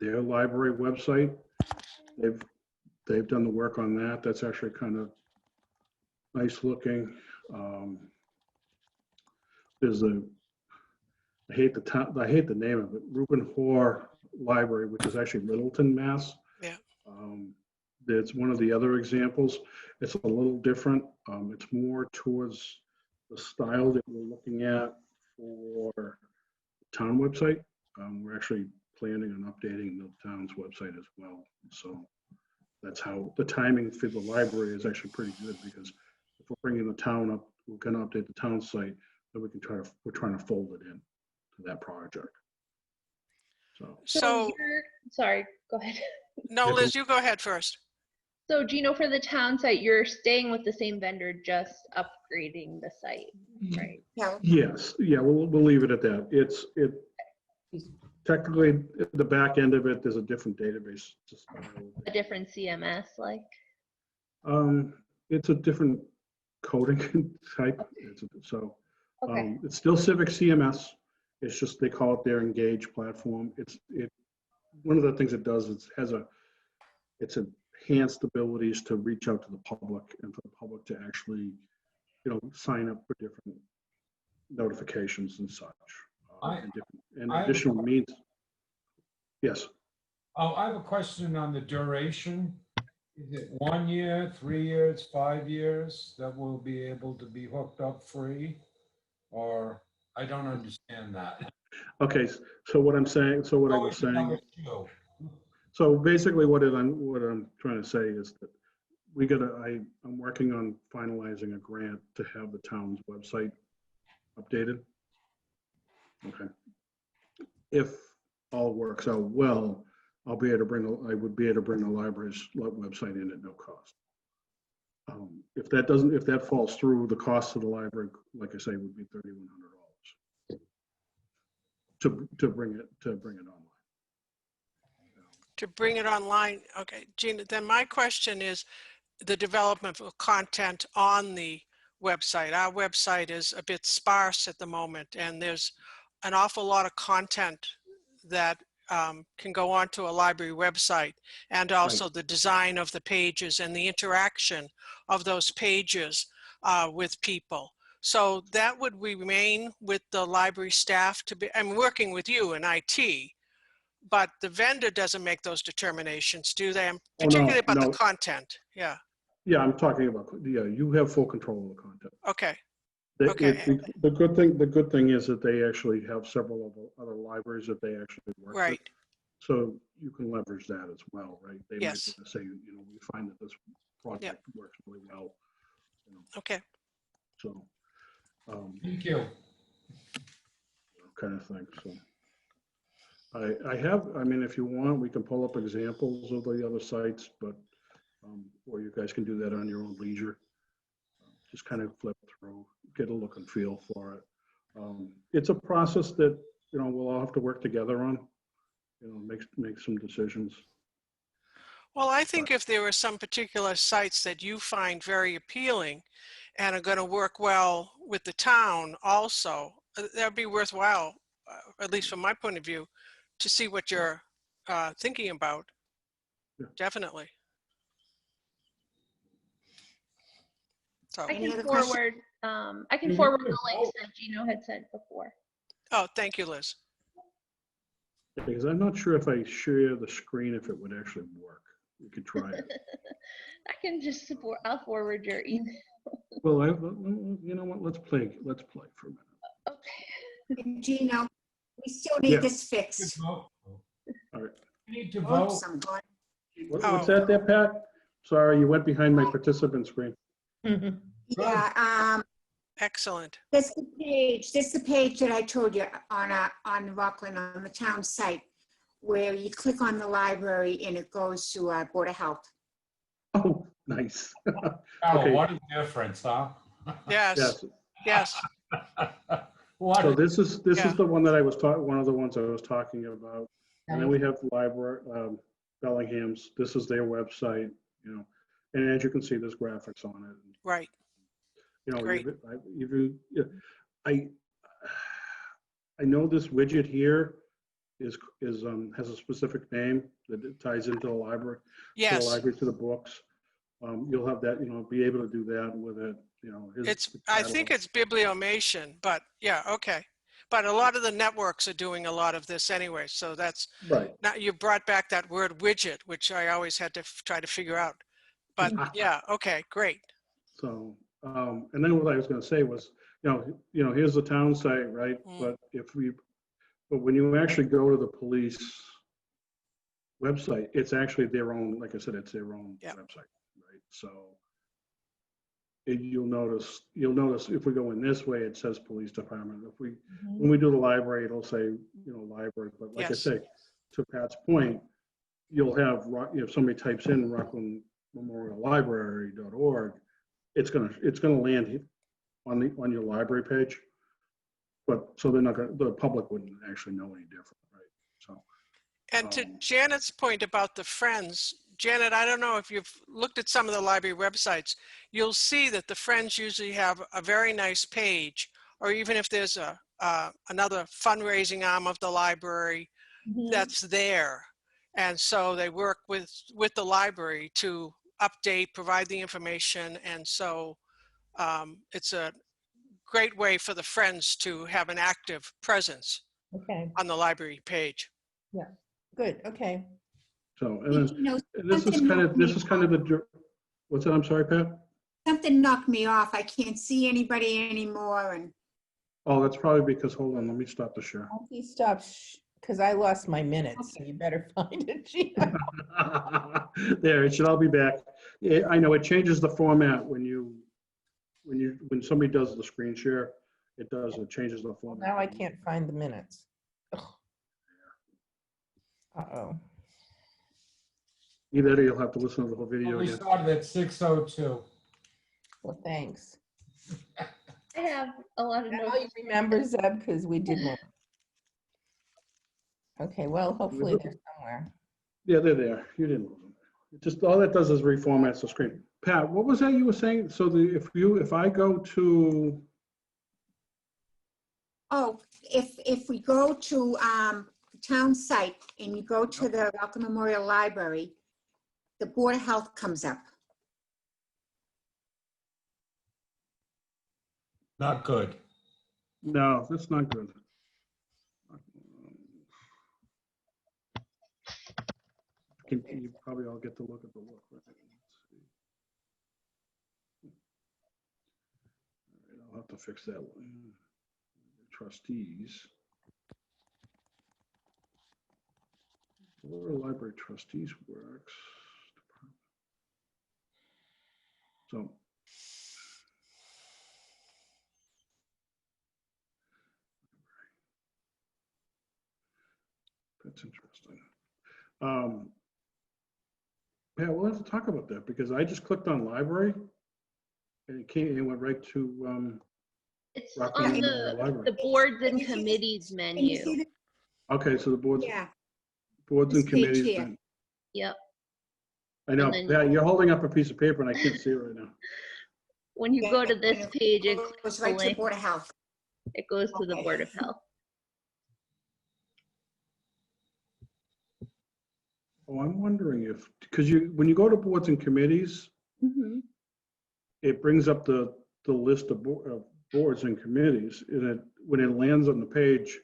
their library website, they've done the work on that. That's actually kind of nice looking. There's I hate the name of it, Reuben Hoare Library, which is actually Littleton, Mass. Yeah. That's one of the other examples. It's a little different. It's more towards the style that we're looking at for the town website. We're actually planning on updating the town's website as well. So that's how the timing for the library is actually pretty good, because if we're bringing the town up, we're going to update the town site, then we're trying to fold it in to that project. So Sorry, go ahead. no, Liz, you go ahead first. So Gino, for the town site, you're staying with the same vendor, just upgrading the site, right? No, yes, yeah, we'll leave it at that. It technically, the back end of it, there's a different database. A different CMS, like? It's a different coding type. Okay. It's still Civic CMS. It's just, they call it their Engage platform. One of the things it does is it's enhanced abilities to reach out to the public and for the public to actually, sign up for different notifications and such. And additional means. Yes. Oh, I have a question on the duration. Is it 1 year, 3 years, 5 years that we'll be able to be hooked up free? Or I don't understand that. Okay, so what I was saying, so basically what I'm trying to say is that I'm working on finalizing a grant to have the town's website updated. Okay. If all works out well, I would be able to bring the library's website in at no cost. If that falls through, the cost of the library, like I say, would be $3,100 to bring it online. To bring it online, okay, Gina, then my question is the development of content on the website. Our website is a bit sparse at the moment, and there's an awful lot of content that can go onto a library website, and also the design of the pages and the interaction of those pages with people. So that would remain with the library staff I'm working with you in IT, but the vendor doesn't make those determinations, do they? Particularly about the content. Yeah. Yeah, I'm talking about, you have full control of the content. Okay. The good thing is that they actually have several other libraries that they actually work with. Right. So you can leverage that as well, right? They might Yes. say, we find that this project works really well. Okay. So. Thank you. Kind of thing, so. If you want, we can pull up examples of the other sites, but, or you guys can do that on your own leisure. Just kind of flip through, get a look and feel for it. It's a process that, we'll all have to work together on, make some decisions. Well, I think if there are some particular sites that you find very appealing and are going to work well with the town also, that'd be worthwhile, at least from my point of view, to see what you're thinking about. Yeah. Definitely. So, I Any can other questions? forward, I can You forward can the links that Gino had sent before. oh, thank you, Liz. Because I'm not sure if I share the screen, if it would actually work. We could try it. I can just support, I'll forward your email. Well, you know what? Let's play for a minute. Okay. Gino, we still Yeah. need this fixed. All right. You need to Oops, vote. I'm going. What's that there, Pat? Sorry, you went behind my participant screen. Yeah, Excellent. this is the page that I told you on Rockland, on the town site, where you click on the library and it goes to Board of Health. Oh, nice. Oh, Okay. what a difference, huh? Yes, Yes. yes. What So a- this is Yeah. the one that I was talking, one of the ones I was talking about. And then we have the library, Bellingham's, this is their website, and as you can see, there's graphics on it. Right. Great. I know this widget here has a specific name that it ties into the library, to the Yes. library, to the books. You'll have that, be able to do that with it, I think it's bibliomation, but yeah, okay. But a lot of the networks are doing a lot of this anyway. So that's, right. now you brought back that word widget, which I always had to try to figure out. But yeah, okay, great. So, and then what I was going to say was, here's the town site, right? Mm. But when you actually go to the police website, it's actually their own, like I said, it's their own Yeah. website, right? So you'll notice if we go in this way, it says police department. When we do the library, it'll say, library. But like I Yes. say, to Pat's point, you'll have, if somebody types in Rockland Memorial Library.org, it's gonna land on your library page. But so the public wouldn't actually know any different, right? So. And to Janet's point about the Friends, Janet, I don't know if you've looked at some of the library websites, you'll see that the Friends usually have a very nice page, or even if there's another fundraising arm of the library that's there. And so they work with the library to update, provide the information. And so it's a great way for the Friends to have an active presence Okay, on the library page. yeah, good, okay. So, and then, this is kind of the, what's that? I'm sorry, Pat? Something knocked me off. I can't see anybody anymore, and Oh, that's probably because, hold on, let me stop the share. He stops, because I lost my minutes, so you better find it, Gina. There, it should all be back. Yeah, I know it changes the format when somebody does the screen share, it changes the format. Now I can't find the minutes. Ugh. Uh-oh. Either that or you'll have to listen to the whole video We again. started at 6:02. Well, thanks. I have a lot of Now notes. you remember, Zeb, because we did more. Okay, well, hopefully they're somewhere. Yeah, they're there. You didn't lose them. It just, all that does is reformats the screen. Pat, what was that you were saying? So if I go to, oh, if we go to the town site and you go to the Rockland Memorial Library, the Board of Health comes up. Not good. no, that's not good. You probably all get to look at the look. Right? Let's see. All right, I'll have to fix that one. Trustees. Where library trustees works. So. That's interesting. Yeah, we'll have to talk about that because I just clicked on library and it went right to It's Rockland on Memorial the Library. boards and Can you see committees Can you see menu. the- Okay, so the boards Yeah, and this page committees. here. then. Yep. I know, then- yeah, you're holding up a piece of paper and I can't see it right now. When you go to this and page, it goes clicks the right to the link. Board of Health. It goes to the Okay. Board of Health. Oh, I'm wondering if, because when you go to boards and committees, Mhm. it brings up the list of boards and committees, and when it lands on the page,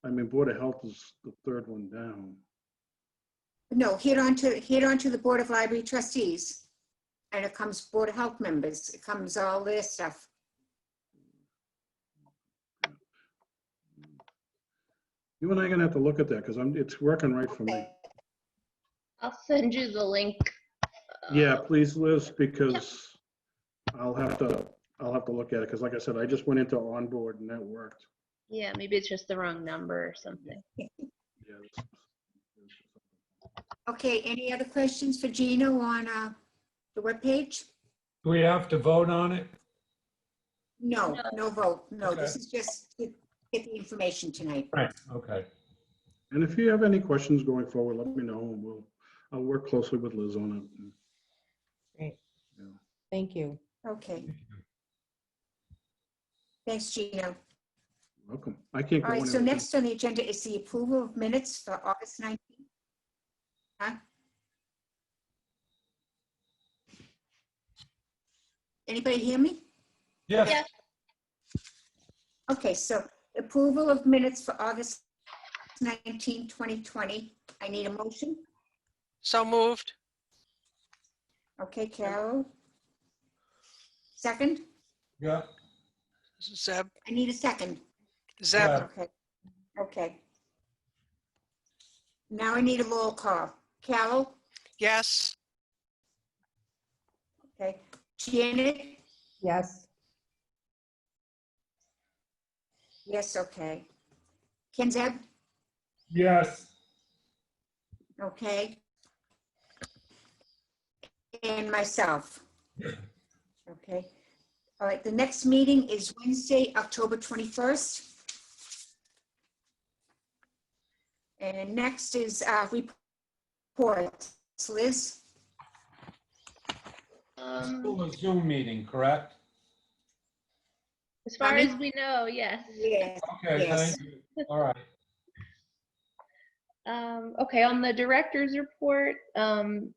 I mean, Board of Health is the third one down. No, hit onto the Board of Library Trustees. And it comes Board of Health members. It comes all their stuff. You and I are gonna have to look at that, because it's working right for me. I'll send you the link. Yeah, please, Liz, because I'll have to look at it, because like I said, I just went into onboard and that worked. Yeah, maybe it's just the wrong number or something. Yeah. Okay, any other questions for Gino on the webpage? Do we have to vote on it? No, no vote. No, this Okay. is just to get the information tonight. Right, okay. And if you have any questions going forward, let me know, and I'll work closely with Liz on it. Great. Yeah. Thank you. Okay. Thanks, Gino. Welcome. I can't All go right, so anywhere. next on the agenda is the approval of minutes for August 19th. Huh? Anybody hear me? Yes, Yeah. Okay, so approval of minutes for August 19, 2020. I need a motion. So moved. Okay, Carol. Second? yeah, Zeb, I need a second. Zeb, Yeah. Okay, okay. Now I need a roll call. Carol? yes. Okay. Janet? Yes. Yes, okay. Kenzeb? yes. Okay. And myself. Okay. All right, the next meeting is Wednesday, October 21st. And next is reports. Liz? Still a Zoom meeting, correct? As far Pardon? as we know, yes. Yes. Okay, Yes. thank you. All right. Okay, on the director's report,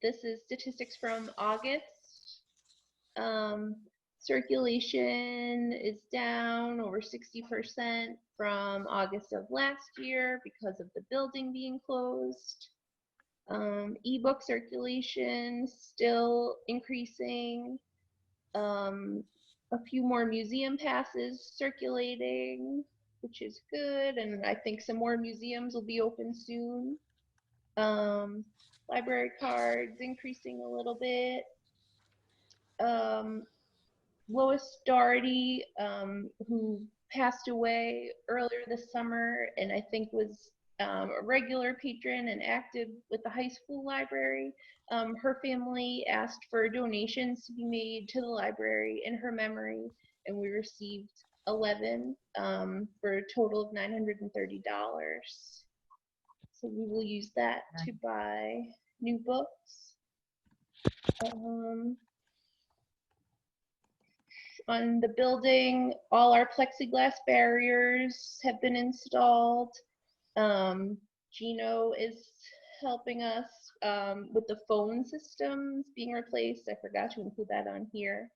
this is statistics from August. Circulation is down over 60% from August of last year because of the building being closed. Ebook circulation still increasing. A few more museum passes circulating, which is good, and I think some more museums will be open soon. Library cards increasing a little bit. Lois Doherty, who passed away earlier this summer and I think was a regular patron and active with the high school library. Her family asked for donations to be made to the library in her memory, and we received 11 for a total of $930. So we will use that to buy new books. On the building, all our plexiglass barriers have been installed. Gino is helping us with the phone systems being replaced. I forgot to include that on here,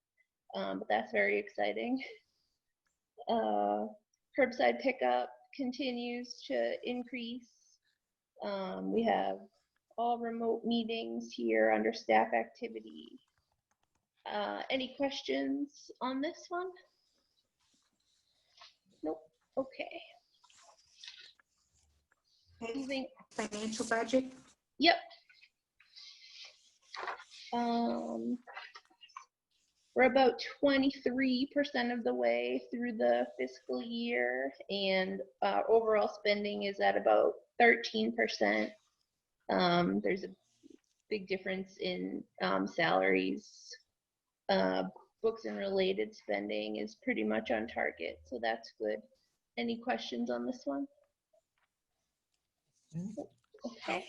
but that's very exciting. Curbside pickup continues to increase. We have all remote meetings here under staff activity. Any questions on this one? Nope. Okay. Moving. Financial budget? Yep. We're about 23% of the way through the fiscal year, and overall spending is at about 13%. There's a big difference in salaries books and related spending is pretty much on target, so that's good. Any questions on this one? Okay.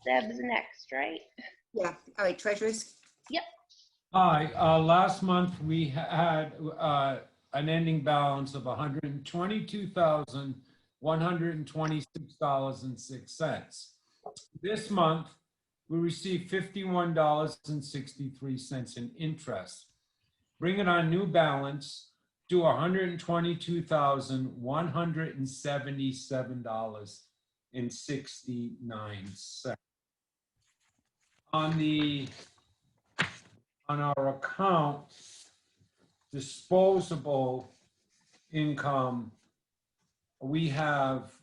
Deb's next, right? Yeah, all right, treasurers. Hi, last month we had an ending balance of $122,126.06. This month, we received $51.63 in interest, bringing our new balance to $122,177.69. On our account, disposable income, we have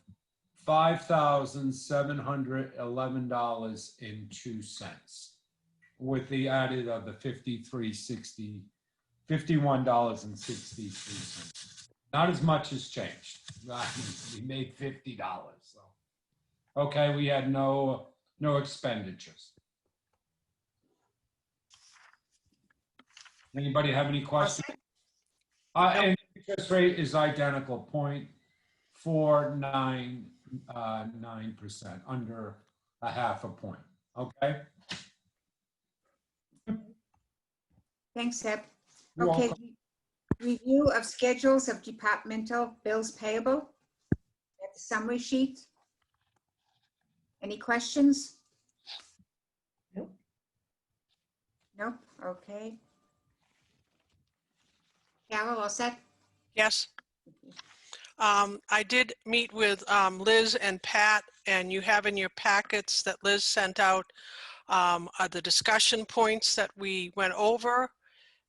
$5,711.02 with the added of the $51.63. Not as much has changed. We made $50, so. Okay, we had no expenditures. Anybody have any questions? And the interest rate is identical, 0.499%, under a half a point, okay? Thanks, Deb. You're Okay, welcome. review of schedules of departmental bills payable. That's the summary sheet. Any questions? Nope. Nope, okay. Carol, all set? Yes. I did meet with Liz and Pat, and you have in your packets that Liz sent out are the discussion points that we went over.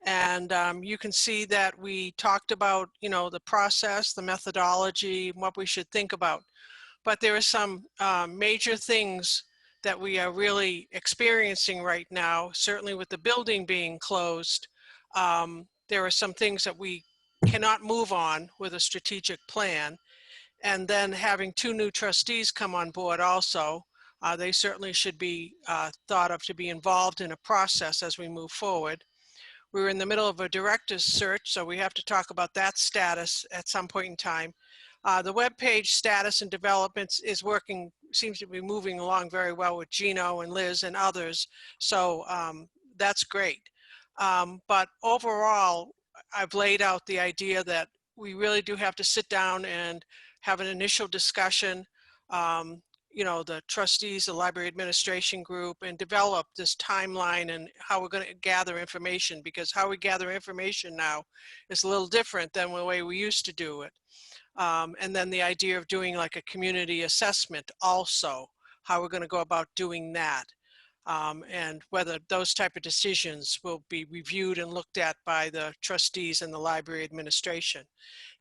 And you can see that we talked about, you know, the process, the methodology, what we should think about. But there are some major things that we are really experiencing right now, certainly with the building being closed. There are some things that we cannot move on with a strategic plan. And then having 2 new trustees come on board also, they certainly should be thought of to be involved in a process as we move forward. We're in the middle of a director's search, so we have to talk about that status at some point in time. The webpage status and developments is working, seems to be moving along very well with Gino and Liz and others. So that's great. But overall, I've laid out the idea that we really do have to sit down and have an initial discussion, you know, the trustees, the library administration group, and develop this timeline and how we're going to gather information, because how we gather information now is a little different than the way we used to do it. And then the idea of doing like a community assessment also, how we're going to go about doing that. And whether those type of decisions will be reviewed and looked at by the trustees and the library administration.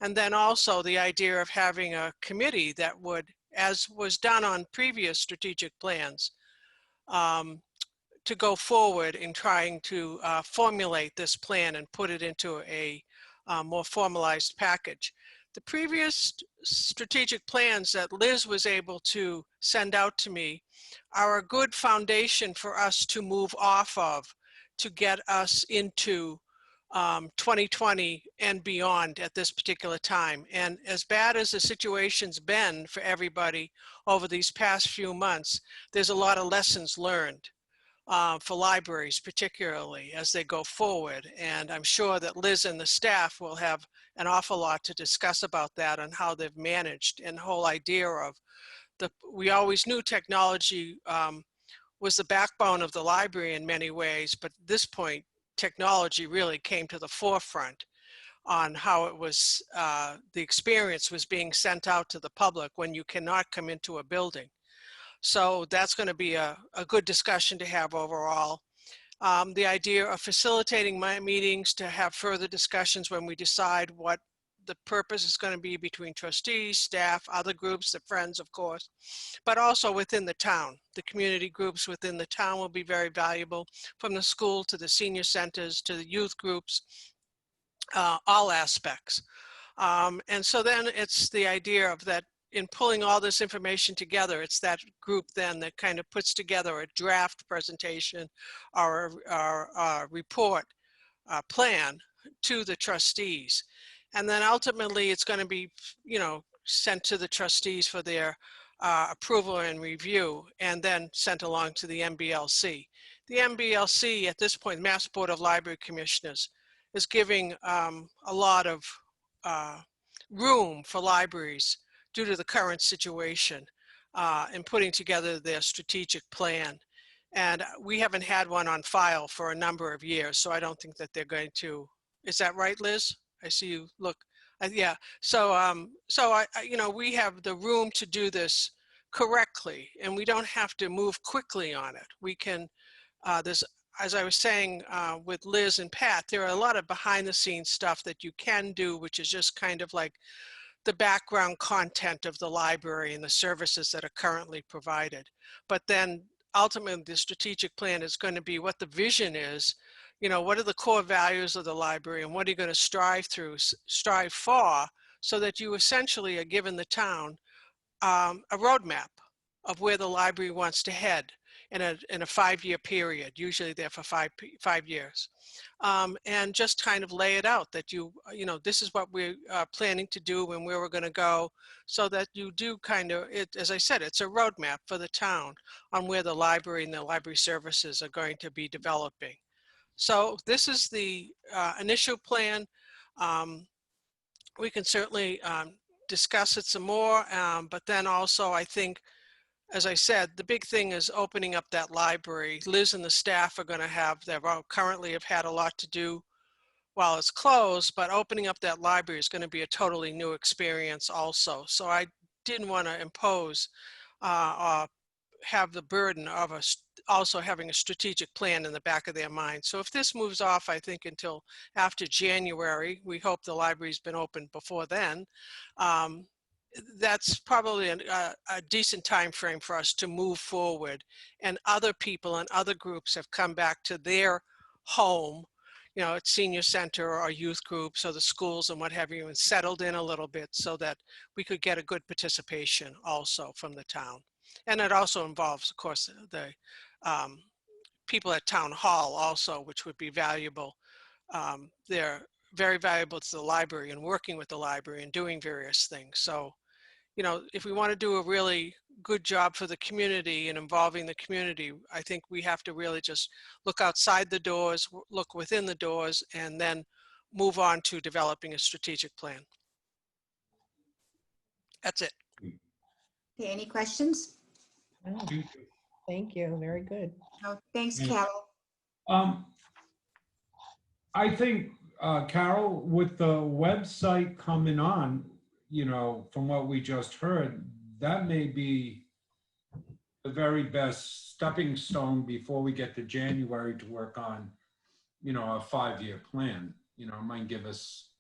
And then also the idea of having a committee that would, as was done on previous strategic plans, to go forward in trying to formulate this plan and put it into a more formalized package. The previous strategic plans that Liz was able to send out to me are a good foundation for us to move off of to get us into 2020 and beyond at this particular time. And as bad as the situation's been for everybody over these past few months, there's a lot of lessons learned for libraries, particularly as they go forward. And I'm sure that Liz and the staff will have an awful lot to discuss about that and how they've managed, and the whole idea of we always knew technology was the backbone of the library in many ways, but at this point, technology really came to the forefront on how it was, the experience was being sent out to the public when you cannot come into a building. So that's going to be a good discussion to have overall. The idea of facilitating my meetings to have further discussions when we decide what the purpose is going to be between trustees, staff, other groups, the friends, of course, but also within the town. The community groups within the town will be very valuable, from the school to the senior centers to the youth groups, all aspects. And so then it's the idea of that in pulling all this information together, it's that group then that kind of puts together a draft presentation or a report plan to the trustees. And then ultimately it's going to be, sent to the trustees for their approval and review, and then sent along to the MBLC. The MBLC at this point, Mass Board of Library Commissioners, is giving a lot of room for libraries due to the current situation in putting together their strategic plan. And we haven't had one on file for a number of years, so I don't think that they're going to, is that right, Liz? I see you look, yeah. So, we have the room to do this correctly, and we don't have to move quickly on it. We can, as I was saying with Liz and Pat, there are a lot of behind the scenes stuff that you can do, which is just kind of like the background content of the library and the services that are currently provided. But then ultimately the strategic plan is going to be what the vision is, what are the core values of the library and what are you going to strive for, so that you essentially are giving the town a roadmap of where the library wants to head in a 5-year period. Usually they're for five years. And just kind of lay it out that this is what we're planning to do and where we're going to go, so that you do kind of, as I said, it's a roadmap for the town on where the library and the library services are going to be developing. So this is the initial plan. We can certainly discuss it some more, but then also I think, as I said, the big thing is opening up that library. Liz and the staff are going to currently have had a lot to do while it's closed, but opening up that library is going to be a totally new experience also. So I didn't want to impose or have the burden of also having a strategic plan in the back of their mind. So if this moves off, I think until after January, we hope the library's been open before then. That's probably a decent time frame for us to move forward. And other people and other groups have come back to their home, at senior center or youth groups or the schools and what have you, and settled in a little bit so that we could get a good participation also from the town. And it also involves, of course, the people at town hall also, which would be valuable. They're very valuable to the library and working with the library and doing various things. So, if we want to do a really good job for the community and involving the community, I think we have to really just look outside the doors, look within the doors, and then move on to developing a strategic plan. That's it. Okay, any questions? Oh, thank you. Very good. No, thanks, Yeah. Carol. I think, Carol, with the website coming on, from what we just heard, that may be the very best stepping stone before we get to January to work on, a 5-year plan. It might give us,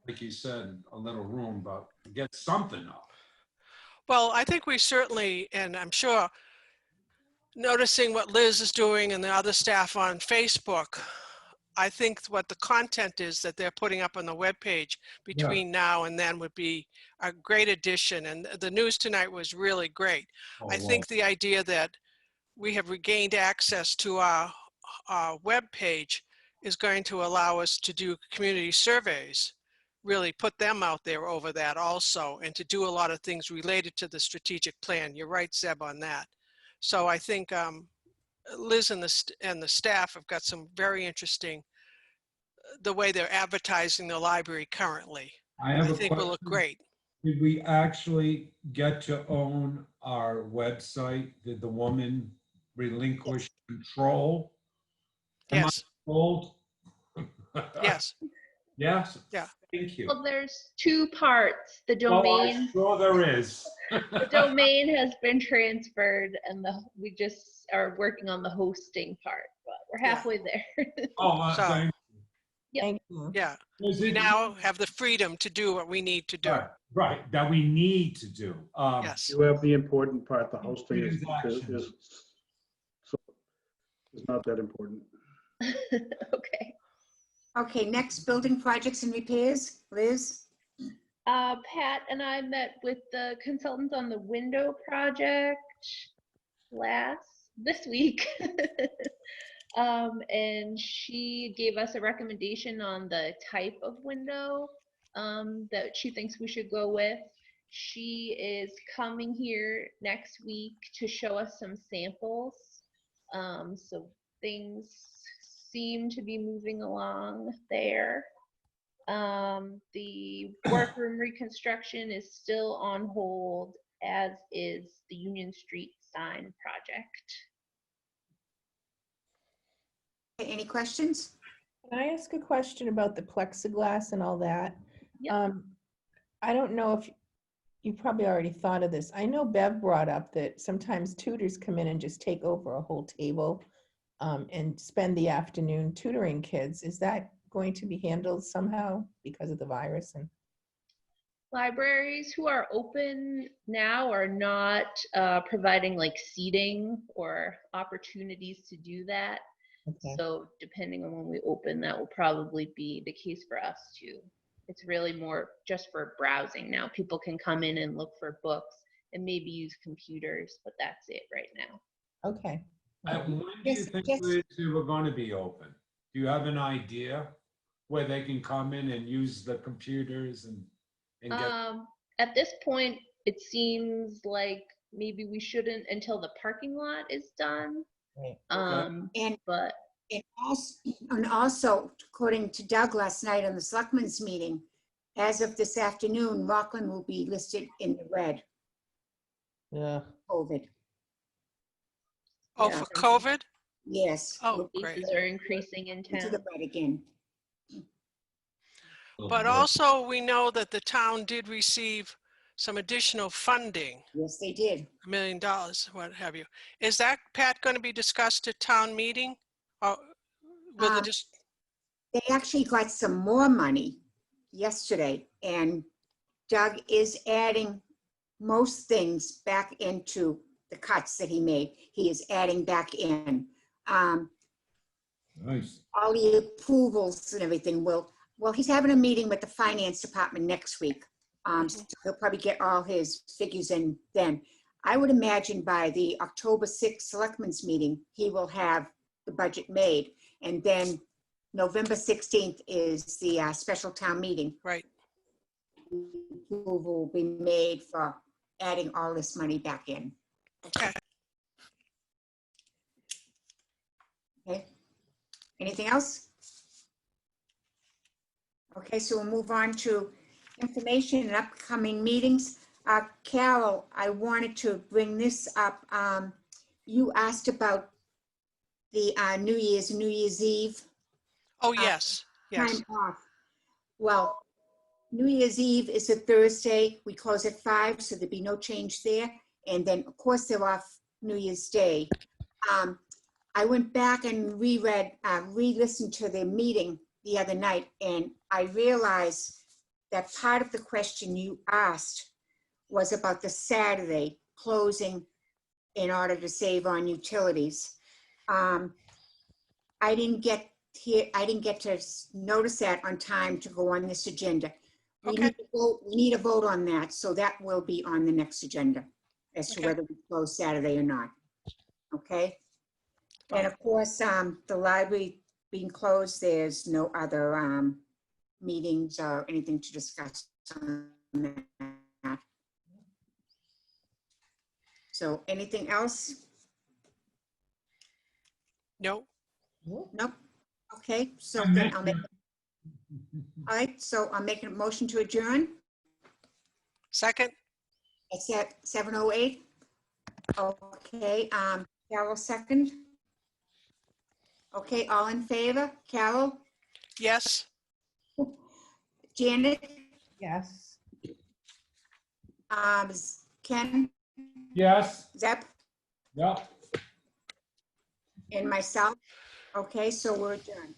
like you said, a little room, but get something up. Well, I think we certainly, and I'm sure, noticing what Liz is doing and the other staff on Facebook, I think what the content is that they're putting up on the webpage between now and then would be a great addition. And the news tonight was really great. Oh, I think the idea that we have regained access to our webpage is going to allow us to do community surveys, really put them out there over that also, and to do a lot of things related to the strategic plan. You're right, Zeb, on that. So I think Liz and the staff have got some very interesting, the way they're advertising the library currently. I think will look great. Did we actually get to own our website? Did the woman relinquish control? Yes. Am I old? Yes. Yes? Yeah. Thank you. Well, there's 2 parts. The Oh, domain, I'm sure there is. the domain has been transferred, and we just are working on the hosting part, but we're halfway there. Oh, So, thank Thank you. yeah, you. we now have the freedom to do what we need to do. Right, that we need to do. Yes. You have the important part, the hosting is Transactions. not that important. Okay. Okay, next, building projects and repairs. Liz? Pat and I met with the consultants on the window project this week. And she gave us a recommendation on the type of window that she thinks we should go with. She is coming here next week to show us some samples. So things seem to be moving along there. The workroom reconstruction is still on hold, as is the Union Street sign project. Any questions? Can I ask a question about the plexiglass and all that? Yep. I don't know if you probably already thought of this. I know Bev brought up that sometimes tutors come in and just take over a whole table and spend the afternoon tutoring kids. Is that going to be handled somehow because of the virus? And Libraries who are open now are not providing like seating or opportunities to do that. okay. So depending on when we open, that will probably be the case for us too. It's really more just for browsing now. People can come in and look for books and maybe use computers, but that's it right now. Okay. When do you think we're going to be open? Do you have an idea where they can come in and use the computers and get? At this point, it seems like maybe we shouldn't until the parking lot is done. Right. And But And also, according to Doug last night on the Selectmen's meeting, as of this afternoon, Rockland will be listed in the red, Yeah. COVID. Oh, Yeah. for COVID? Yes. Oh, we'll great. cases are increasing in be into the town. red again. But also, we know that the town did receive some additional funding, Yes, they did. $1 million, what have you. Is that, Pat, going to be discussed at town meeting? Or will it just, They actually got some more money yesterday, and Doug is adding most things back into the cuts that he made. He is adding back in. Nice. All the approvals and everything well, he's having a meeting with the finance department next week. So he'll probably get all his figures in then. I would imagine by the October 6th Selectmen's meeting, he will have the budget made. And then November 16th is the special town meeting. right, Approval will be made for adding all this money back in. okay. Okay. Anything else? Okay, so we'll move on to information and upcoming meetings. Carol, I wanted to bring this up. You asked about the New Year's Eve Oh, yes, yes. time off. Well, New Year's Eve is a Thursday. We close at 5, so there'd be no change there. And then, of course, they're off New Year's Day. I went back and re-listened to the meeting the other night, and I realized that part of the question you asked was about the Saturday closing in order to save on utilities. I didn't get to notice that on time to go on this agenda. We Okay. need a vote on that, so that will be on the next agenda as to Okay. whether we close Saturday or not. Okay? And of course, the library being closed, there's no other meetings or anything to discuss on that. So anything else? No, Nope. Okay, so then I'll make, all right, so I'm making a motion to adjourn. second, It's at 7:08. Okay, Carol second. Okay, all in favor? Carol, yes. Janet, Yes. Ken, Yes. Zep, Yep. and myself. Okay, so we're adjourned.